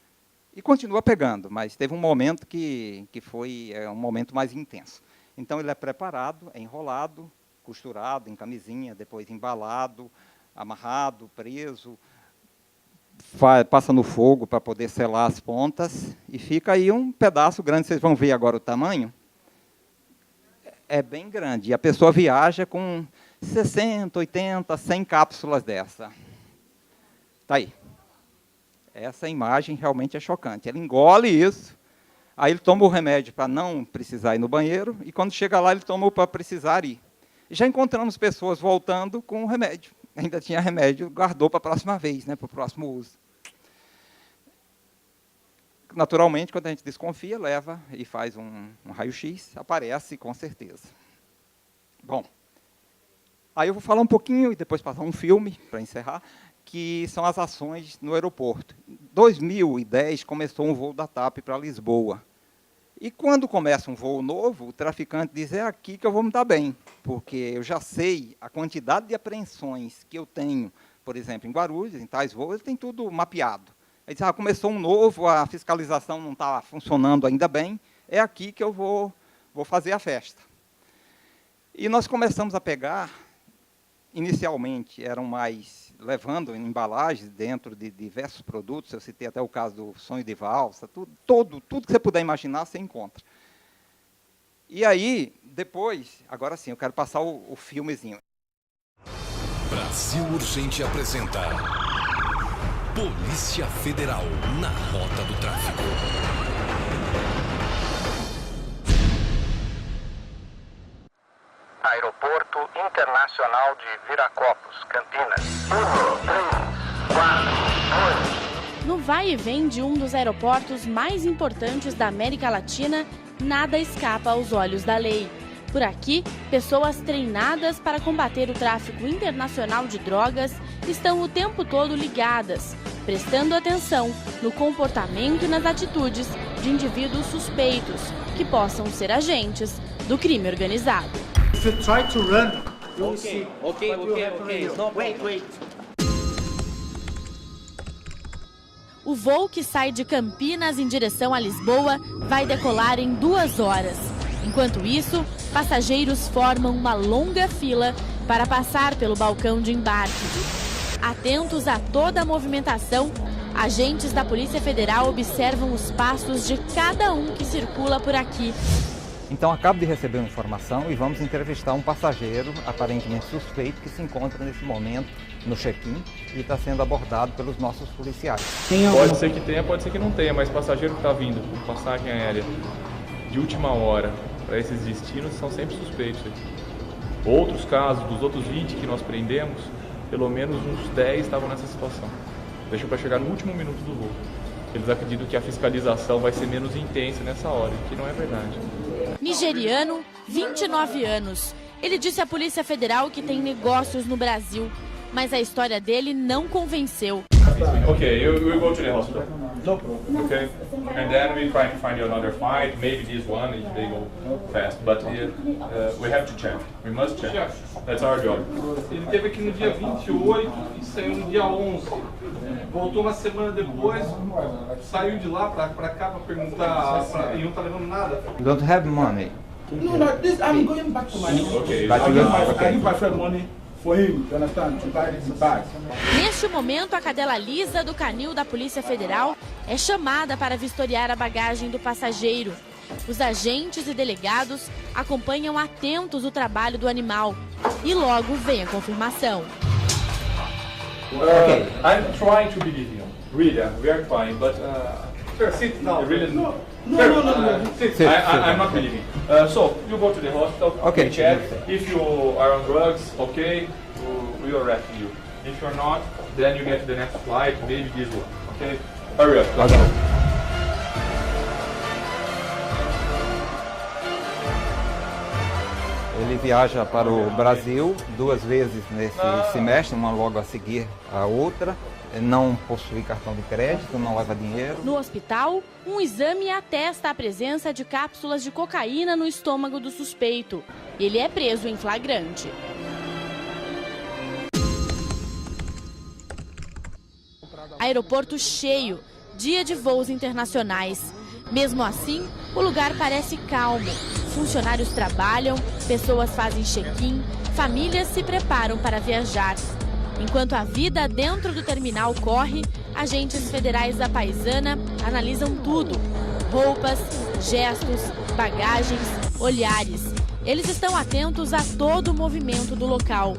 B: E continua pegando, mas teve um momento que foi um momento mais intenso. Então, ele é preparado, é enrolado, costurado em camisinha, depois embalado, amarrado, preso, passa no fogo para poder selar as pontas, e fica aí um pedaço grande. Vocês vão ver agora o tamanho. É bem grande. E a pessoa viaja com 60, 80, 100 cápsulas dessa. Está aí. Essa imagem realmente é chocante. Ele engole isso, aí ele toma o remédio para não precisar ir no banheiro, e quando chega lá, ele toma o para precisar ir. E já encontramos pessoas voltando com o remédio. Ainda tinha remédio, guardou para a próxima vez, né, para o próximo uso. Naturalmente, quando a gente desconfia, leva e faz um raio-x, aparece com certeza. Bom, aí eu vou falar um pouquinho e depois passar um filme para encerrar, que são as ações no aeroporto. Em 2010 começou um voo da TAP para Lisboa. E quando começa um voo novo, o traficante diz, é aqui que eu vou me dar bem, porque eu já sei a quantidade de apreensões que eu tenho, por exemplo, em Guarulhos, em tais voos, ele tem tudo mapeado. Ele diz, começou um novo, a fiscalização não está funcionando ainda bem, é aqui que eu vou fazer a festa. E nós começamos a pegar, inicialmente eram mais levando embalagens dentro de diversos produtos, eu citei até o caso do sonho de valsa, tudo que você puder imaginar, você encontra. E aí, depois, agora sim, eu quero passar o filmezinho.
C: Brasil Urgente apresenta Polícia Federal na Rota do Tráfico.
D: Aeroporto Internacional de Viracopos, Campinas. 1, 3, 4, 2.
E: No vai e vem de um dos aeroportos mais importantes da América Latina, nada escapa aos olhos da lei. Por aqui, pessoas treinadas para combater o tráfico internacional de drogas estão o tempo todo ligadas, prestando atenção no comportamento e nas atitudes de indivíduos suspeitos, que possam ser agentes do crime organizado.
F: If you try to run, you will see.
G: Okay. No, wait.
E: O voo que sai de Campinas em direção a Lisboa vai decolar em 2 horas. Enquanto isso, passageiros formam uma longa fila para passar pelo balcão de embarque. Atentos a toda a movimentação, agentes da Polícia Federal observam os passos de cada um que circula por aqui.
B: Então, acabo de receber uma informação e vamos entrevistar um passageiro aparentemente suspeito que se encontra nesse momento no check-in e está sendo abordado pelos nossos policiais.
H: Pode ser que tenha, pode ser que não tenha, mas passageiro que está vindo com passagem aérea de última hora para esses destinos são sempre suspeitos. Outros casos, dos outros 20 que nós prendemos, pelo menos uns 10 estavam nessa situação. Deixou para chegar no último minuto do voo. Eles acreditam que a fiscalização vai ser menos intensa nessa hora, o que não é verdade.
E: Nigeriano, 29 anos. Ele disse à Polícia Federal que tem negócios no Brasil, mas a história dele não convenceu.
H: Okay, you go to the hospital. No problem. Okay, and then we try to find you another flight. Maybe this one if they go fast, but we have to check. We must check. That's our job.
I: Ele esteve aqui no dia 28 e saiu no dia 11. Voltou uma semana depois, saiu de lá para cá para perguntar e não tá levando nada.
B: You don't have money.
F: No, this I'm going back to my
H: Okay.
F: I give my friend money for him, you understand, to buy his bag.
E: Neste momento, a cadela lisa do canil da Polícia Federal é chamada para vistoriar a bagagem do passageiro. Os agentes e delegados acompanham atentos o trabalho do animal e logo vem a confirmação.
H: I'm trying to believe you. Really, we are trying, but
I: Sir, sit down.
H: really
I: No.
H: sit. I'm not believing. So you go to the hospital.
B: Okay.
H: We check. If you are on drugs, okay, we will arrest you. If you're not, then you get to the next flight, maybe this one. Okay, hurry up. Let's go.
B: Ele viaja para o Brasil 2 vezes nesse semestre, uma logo a seguir a outra. Não possui cartão de crédito, não leva dinheiro.
E: No hospital, um exame atesta a presença de cápsulas de cocaína no estômago do suspeito. Ele é preso em flagrante. Aeroporto cheio, dia de voos internacionais. Mesmo assim, o lugar parece calmo. Funcionários trabalham, pessoas fazem check-in, famílias se preparam para viajar. Enquanto a vida dentro do terminal corre, agentes federais da Paisana analisam tudo: roupas, gestos, bagagens, olhares. Eles estão atentos a todo o movimento do local.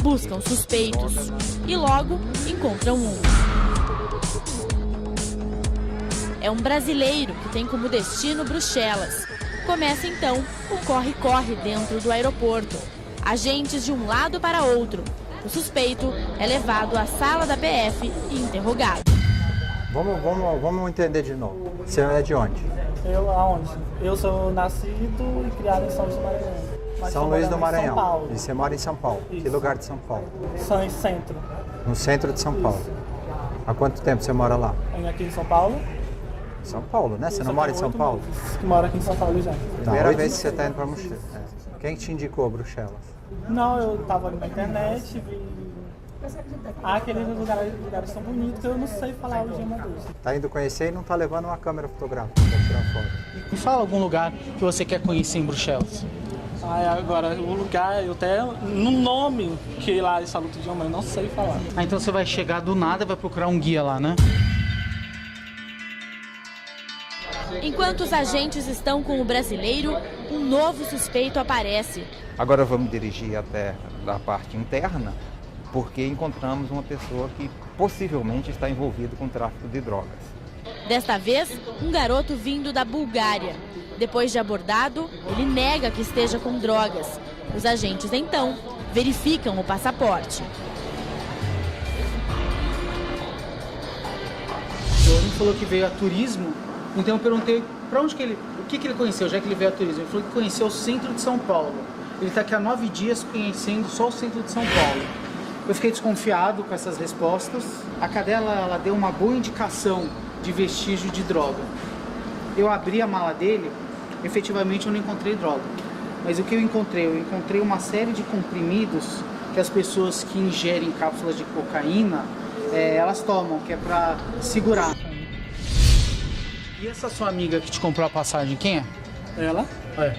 E: Buscam suspeitos e logo encontram um. É um brasileiro que tem como destino Bruxelas. Começa então o corre-corre dentro do aeroporto. Agentes de um lado para outro. O suspeito é levado à sala da PF e interrogado.
J: Vamos entender de novo. Você é de onde?
K: Eu aonde? Eu sou nascido e criado em São Luís do Maranhão.
J: São Luís do Maranhão.
K: São Paulo.
J: E você mora em São Paulo?
K: Isso.
J: Que lugar de São Paulo?
K: São em centro.
J: No centro de São Paulo.
K: Isso.
J: Há quanto tempo você mora lá?
K: Aqui em São Paulo.
J: São Paulo, né? Você não mora em São Paulo?
K: Que mora aqui em São Paulo já.
J: Primeira vez que você está indo para Bruxelas. Quem te indicou Bruxelas?
K: Não, eu estava ali na internet, vi... aqueles lugares tão bonitos que eu não sei falar o idioma deles.
J: Tá indo conhecer e não tá levando uma câmera fotográfica para tirar foto.
L: Me fala algum lugar que você quer conhecer em Bruxelas.
K: Agora, o lugar, eu até no nome que lá essa luta de idioma eu não sei falar.
L: Então você vai chegar do nada e vai procurar um guia lá, né?
E: Enquanto os agentes estão com o brasileiro, um novo suspeito aparece.
B: Agora vamos dirigir até a parte interna, porque encontramos uma pessoa que possivelmente está envolvida com o tráfico de drogas.
E: Desta vez, um garoto vindo da Bulgária. Depois de abordado, ele nega que esteja com drogas. Os agentes, então, verificam o passaporte.
L: Ele falou que veio a turismo, então eu perguntei para onde que ele, o que ele conheceu, já que ele veio a turismo. Ele falou que conheceu o centro de São Paulo. Ele está aqui há 9 dias conhecendo só o centro de São Paulo. Eu fiquei desconfiado com essas respostas. A cadela ela deu uma boa indicação de vestígio de droga. Eu abri a mala dele, efetivamente eu não encontrei droga. mas o que eu encontrei? Eu encontrei uma série de comprimidos que as pessoas que ingerem cápsulas de cocaína, elas tomam, que é pra segurar. E essa sua amiga que te comprou a passagem, quem é?
K: Ela?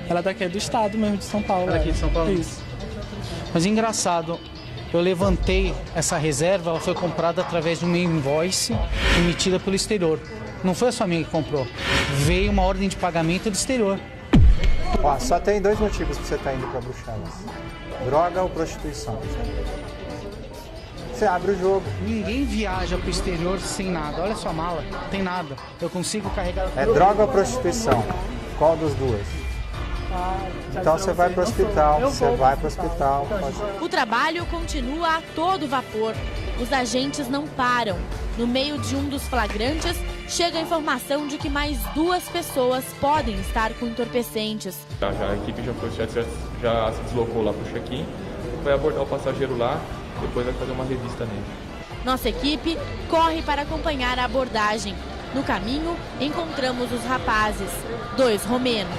K: Ela daqui é do estado mesmo, de São Paulo.
L: Ela daqui de São Paulo?
K: Isso.
L: Mas engraçado, eu levantei essa reserva, ela foi comprada através de uma invoice emitida pelo exterior. Não foi a sua amiga que comprou. Veio uma ordem de pagamento do exterior.
J: Ó, só tem 2 motivos para você estar indo para Bruxelas. Droga ou prostituição. Você abre o jogo.
L: Ninguém viaja pro exterior sem nada. Olha a sua mala, não tem nada. Eu consigo carregar...
J: É droga ou prostituição? Qual das duas? Então você vai para o hospital,
E: O trabalho continua a todo vapor. Os agentes não param. No meio de um dos flagrantes, chega a informação de que mais 2 pessoas podem estar com entorpecentes.
H: A equipe já se deslocou lá para o check-in, vai abordar o passageiro lá, depois vai fazer uma revista nele.
E: Nossa equipe corre para acompanhar a abordagem. No caminho, encontramos os rapazes, 2 romenos.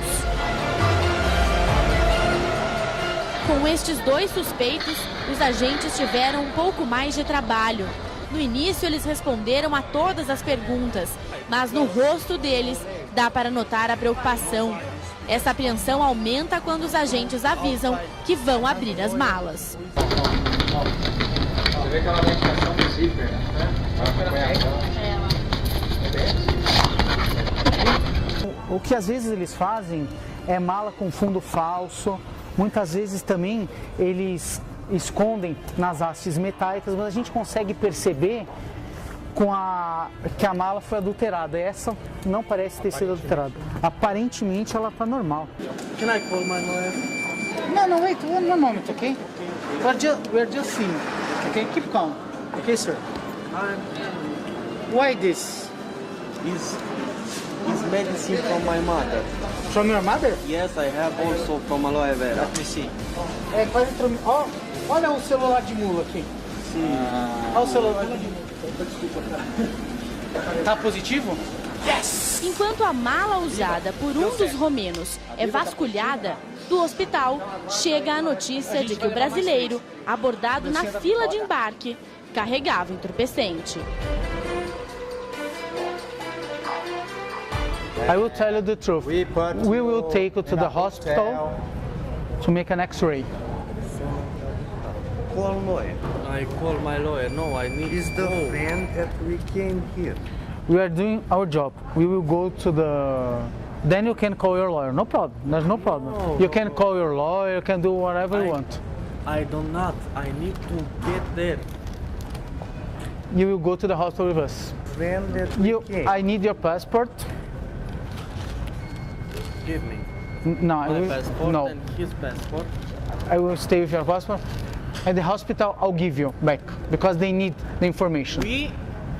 E: Com estes 2 suspeitos, os agentes tiveram um pouco mais de trabalho. No início, eles responderam a todas as perguntas, mas no rosto deles dá para notar a preocupação. Essa apreensão aumenta quando os agentes avisam que vão abrir as malas.
M: Você vê aquela medicação do zíper, né?
L: O que às vezes eles fazem é mala com fundo falso. Muitas vezes também eles escondem nas hastes metálicas, mas a gente consegue perceber que a mala foi adulterada. Essa não parece ter sido adulterada. Aparentemente ela está normal.
K: Can I call my lawyer?
L: No, wait, one moment, okay? We're just seeing. Okay, keep calm. Okay, sir. Why this?
G: Is medicine from my mother.
L: From your mother?
G: Yes, I have also from aloe vera.
L: Let me see. Olha o celular de mula aqui.
G: Sim.
L: Olha o celular de mula. Tá positivo?
E: Yes! Enquanto a mala usada por um dos romenos é vasculhada, do hospital chega a notícia de que o brasileiro, abordado na fila de embarque, carregava entorpecente.
L: I will tell you the truth. We will take you to the hospital to make an X-ray.
G: Call lawyer. I call my lawyer. No, I need. Is the van that we came here?
L: We are doing our job. We will go to the. Then you can call your lawyer. No problem. There's no problem.
G: No,
L: you can call your lawyer. You can do whatever you want.
G: I do not. I need to get there.
L: You will go to the hospital with us.
G: Van that we came.
L: I need your passport.
G: Give me.
L: No,
G: My
L: I will,
G: passport
L: no.
G: and his passport.
L: I will stay with your passport. At the hospital, I'll give you back because they need the information.
G: We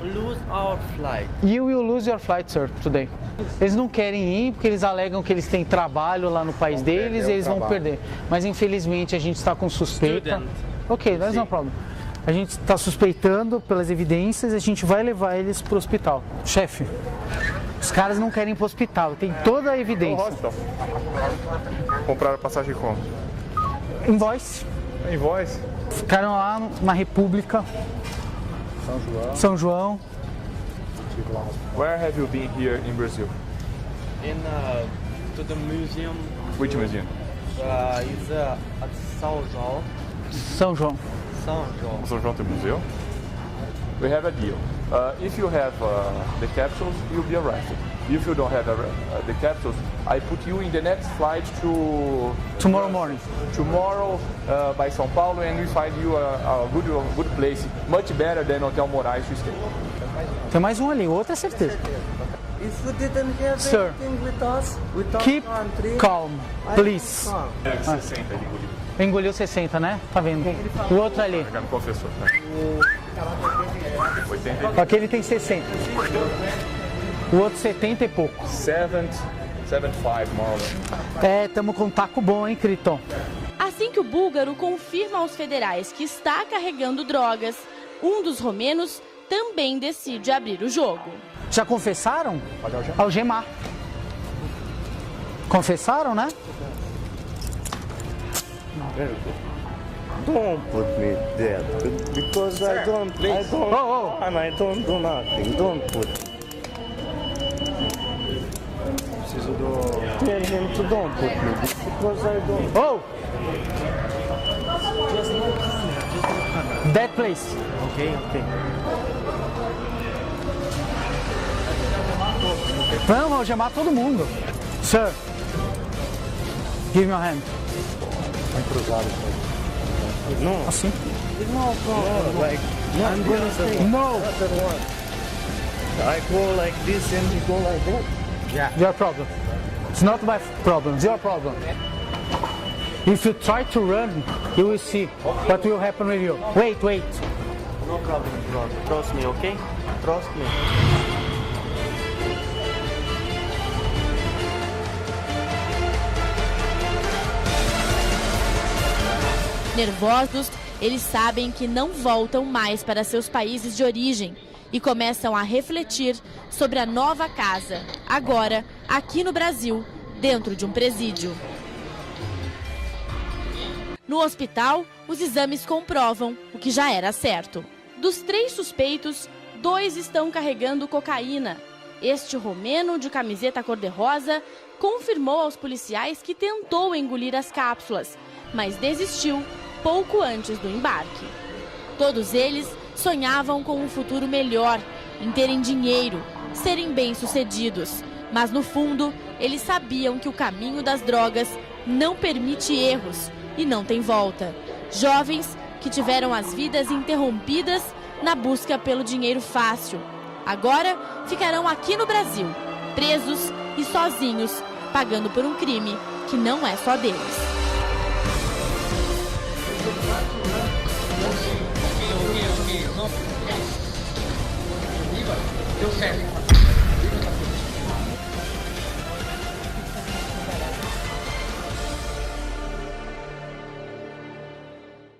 G: lose our flight.
L: You will lose your flight, sir, today. Eles não querem ir porque eles alegam que eles têm trabalho lá no país deles e eles vão perder. Mas infelizmente a gente está com suspeita.
G: Student.
L: Ok, that's no problem. A gente está suspeitando pelas evidências e a gente vai levar eles para o hospital. Chefe, os caras não querem ir para o hospital, tem toda a evidência.
H: Compraram a passagem como?
L: Invoice.
H: Invoice?
L: Ficaram lá na República. São João.
H: Where have you been here in Brazil?
G: To the museum.
H: Which museum?
G: Is at São João.
L: São João.
H: São João tem museu? We have a deal. If you have the capsules, you'll be arrested. If you don't have the capsules, I put you in the next flight to...
L: Tomorrow morning.
H: Tomorrow by São Paulo, and we find you a good place, much better than Hotel Moraes to stay.
L: Tem mais um ali, outra é certeza.
G: If you didn't have
L: Sir,
G: anything with us, with our
L: keep
G: country,
L: calm, please.
H: 60, ele engoliu.
L: Engoliu 60, né? Tá vendo? O outro ali.
H: Já me confessou, né? 80.
L: Aquele tem 60. O outro 70 e pouco.
H: 75, more or less.
L: Estamos com um taco bom, hein, Criton?
E: Assim que o búlgaro confirma aos federais que está carregando drogas, um dos romenos também decide abrir o jogo.
L: Já confessaram? Algemar. Confessaram, né?
M: Very good. Don't put me dead because I don't and I don't do nothing. Don't put. Preciso do. Tell him to don't put me because I don't.
L: Oh! That place.
M: Okay.
L: Vamos algemar todo mundo. Sir, give me your hand.
M: No.
L: Assim?
M: No, like I'm gonna say
L: No.
M: I go like this and you go like that.
L: Yeah. Your problem. It's not my problem. It's your problem. If you try to run, you will see what will happen with you. Wait.
M: No problem, brother. Trust me, okay? Trust me.
E: Nervosos, eles sabem que não voltam mais para seus países de origem e começam a refletir sobre a nova casa, agora aqui no Brasil, dentro de um presídio. No hospital, os exames comprovam o que já era certo. Dos 3 suspeitos, 2 estão carregando cocaína. Este romeno de camiseta cor-de-rosa confirmou aos policiais que tentou engolir as cápsulas, mas desistiu pouco antes do embarque. Todos eles sonhavam com um futuro melhor, em terem dinheiro, serem bem-sucedidos. Mas no fundo, eles sabiam que o caminho das drogas não permite erros e não tem volta. Jovens que tiveram as vidas interrompidas na busca pelo dinheiro fácil. Agora ficarão aqui no Brasil, presos e sozinhos, pagando por um crime que não é só deles.
D: Deu certo.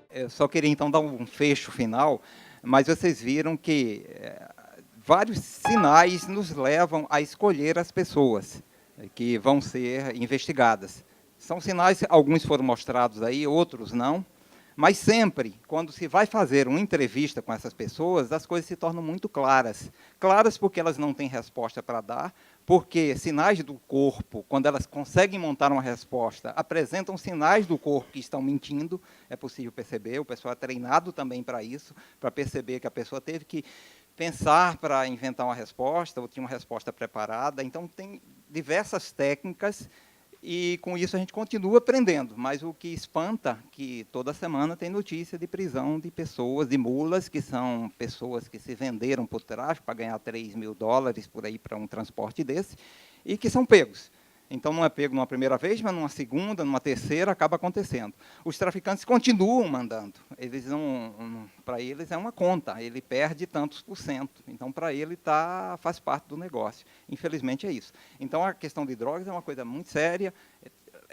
B: Eu só queria então dar um fecho final, mas vocês viram que vários sinais nos levam a escolher as pessoas que vão ser investigadas. São sinais, alguns foram mostrados aí, outros não. Mas sempre, quando se vai fazer uma entrevista com essas pessoas, as coisas se tornam muito claras. Claras porque elas não têm resposta para dar, porque sinais do corpo, quando elas conseguem montar uma resposta, apresentam sinais do corpo que estão mentindo, é possível perceber, o pessoal é treinado também para isso, para perceber que a pessoa teve que pensar para inventar uma resposta, ou tinha uma resposta preparada. Então, tem diversas técnicas. E, com isso, a gente continua aprendendo. Mas o que espanta é que toda semana tem notícia de prisão de pessoas, de mulas, que são pessoas que se venderam por tráfico para ganhar $3.000 por aí para um transporte desse, e que são pegos. Então, não é pego numa primeira vez, mas numa segunda, numa terceira, acaba acontecendo. Os traficantes continuam mandando. Eles para eles é uma conta, ele perde tantos %. Então, para ele, faz parte do negócio. Infelizmente, é isso. Então, a questão de drogas é uma coisa muito séria,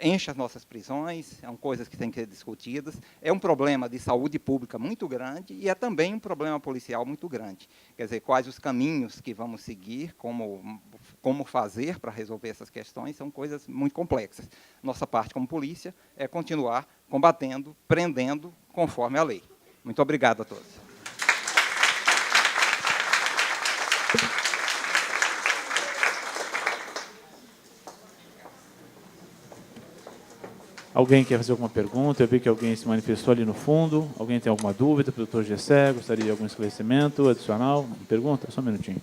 B: enche as nossas prisões, são coisas que têm que ser discutidas, é um problema de saúde pública muito grande e é também um problema policial muito grande. Quer dizer, quais os caminhos que vamos seguir, como fazer para resolver essas questões, são coisas muito complexas. Nossa parte como polícia é continuar combatendo, prendendo, conforme a lei. Muito obrigado a todos.
A: Alguém quer fazer alguma pergunta? Eu vi que alguém se manifestou ali no fundo. Alguém tem alguma dúvida para o Dr. Gessé? Gostaria de algum esclarecimento adicional? Uma pergunta? Só um minutinho.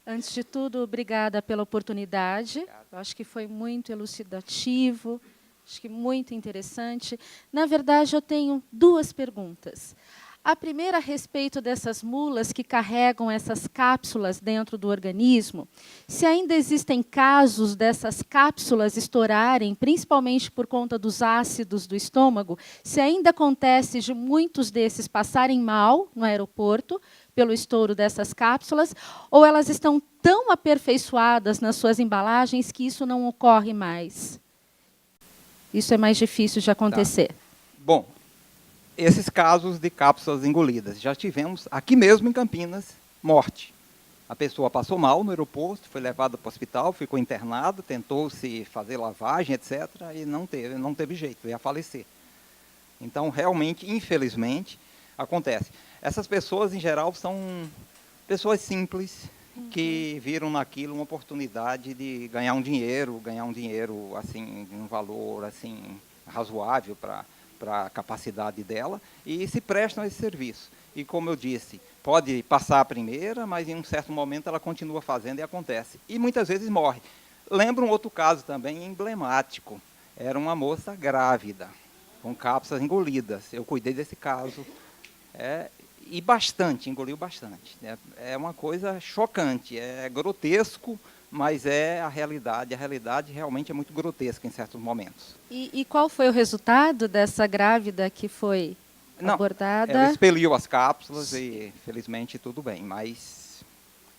N: Antes de tudo, obrigada pela oportunidade. Eu acho que foi muito elucidativo. Acho que muito interessante. Na verdade, eu tenho 2 perguntas. A primeira a respeito dessas mulas que carregam essas cápsulas dentro do organismo. Se ainda existem casos dessas cápsulas estourarem, principalmente por conta dos ácidos do estômago, se ainda acontece de muitos desses passarem mal no aeroporto pelo estouro dessas cápsulas, ou elas estão tão aperfeiçoadas nas suas embalagens que isso não ocorre mais? Isso é mais difícil de acontecer.
B: Bom, esses casos de cápsulas engolidas. Já tivemos, aqui mesmo em Campinas, morte. A pessoa passou mal no aeroporto, foi levada para o hospital, ficou internada, tentou-se fazer lavagem, etc., e não teve jeito, veio a falecer. Então, realmente, infelizmente, acontece. Essas pessoas, em geral, são pessoas simples, que viram naquilo uma oportunidade de ganhar um dinheiro, assim, um valor assim, razoável para a capacidade dela, e se prestam a esse serviço. E, como eu disse, pode passar a primeira, mas em um certo momento ela continua fazendo e acontece. E muitas vezes morre. Lembro um outro caso também emblemático. Era uma moça grávida, com cápsulas engolidas. Eu cuidei desse caso. E engoliu bastante. É uma coisa chocante, é grotesco, mas é a realidade. A realidade realmente é muito grotesca em certos momentos.
N: E qual foi o resultado dessa grávida que foi abordada?
B: Ela expeliu as cápsulas e, felizmente, tudo bem. Mas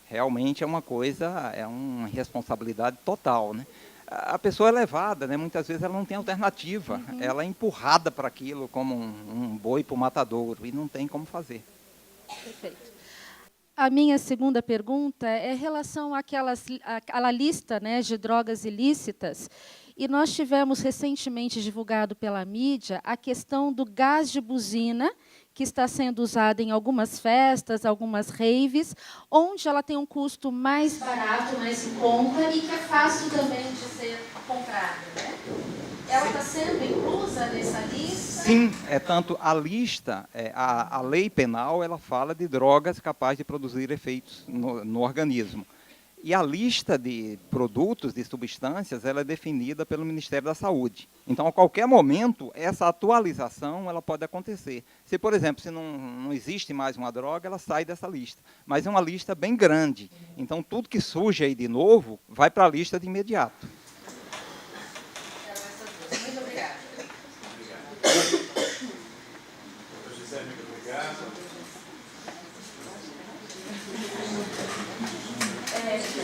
B: realmente é uma coisa, é uma responsabilidade total, né? A pessoa é levada, né? Muitas vezes ela não tem alternativa. Ela é empurrada para aquilo como um boi para o matadouro e não tem como fazer.
N: Perfeito. A minha segunda pergunta é em relação àquela lista, né, de drogas ilícitas. E nós tivemos recentemente divulgado pela mídia a questão do gás de buzina, que está sendo usado em algumas festas, algumas raves, onde ela tem um custo mais barato, mais em conta e que é fácil também de ser comprada, né? Ela está sendo inclusa nessa lista?
B: Sim, tanto a lista, a lei penal, ela fala de drogas capazes de produzir efeitos no organismo. E a lista de produtos, de substâncias, ela é definida pelo Ministério da Saúde. Então, a qualquer momento, essa atualização ela pode acontecer. Se, por exemplo, se não existe mais uma droga, ela sai dessa lista. Mas é uma lista bem grande. Então, tudo que surge aí de novo, vai para a lista de imediato.
N: Muito obrigada.
A: José, muito obrigado.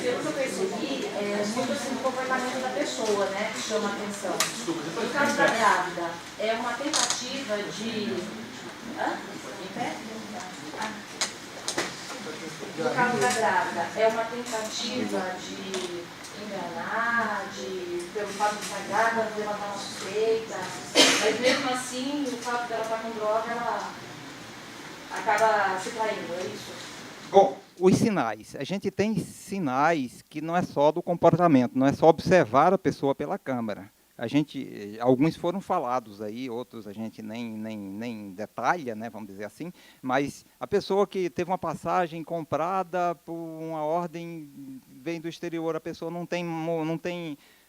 O: Pelo que eu percebi, muito assim, o comportamento da pessoa, né, que chama a atenção. No caso da grávida, é uma tentativa de... No caso da grávida, é uma tentativa de enganar, pelo fato de estar grávida, levantar uma suspeita. Mas mesmo assim, o fato dela estar com droga, ela acaba se traindo, é isso?
B: Bom, os sinais. A gente tem sinais que não é só do comportamento, não é só observar a pessoa pela câmera. Alguns foram falados aí, outros a gente nem detalha, né, vamos dizer assim, mas a pessoa que teve uma passagem comprada por uma ordem, vem do exterior, a pessoa não tem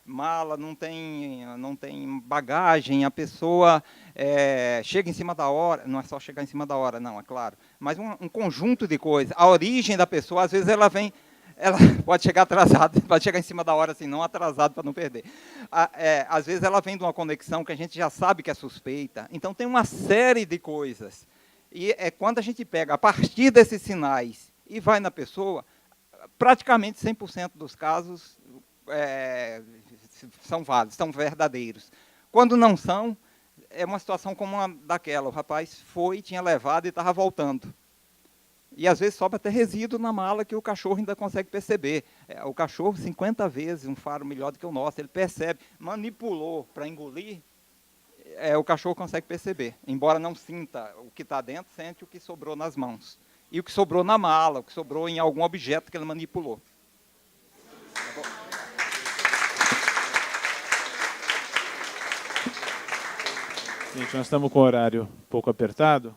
B: mala, não tem bagagem, a pessoa chega em cima da hora, não é só chegar em cima da hora, não, é claro, mas um conjunto de coisas. A origem da pessoa, às vezes ela pode chegar atrasada, pode chegar em cima da hora, assim, não atrasado para não perder. Às vezes ela vem de uma conexão que a gente já sabe que é suspeita, então tem uma série de coisas. E quando a gente pega a partir desses sinais e vai na pessoa, praticamente 100% dos casos são válidos, são verdadeiros. Quando não são, é uma situação como uma daquela. O rapaz tinha levado e estava voltando. E às vezes sobra até resíduo na mala que o cachorro ainda consegue perceber. O cachorro, 50 vezes, um faro melhor do que o nosso, ele percebe, manipulou para engolir, o cachorro consegue perceber. Embora não sinta o que está dentro, sente o que sobrou nas mãos. E o que sobrou na mala, o que sobrou em algum objeto que ele manipulou.
A: Gente, nós estamos com o horário um pouco apertado.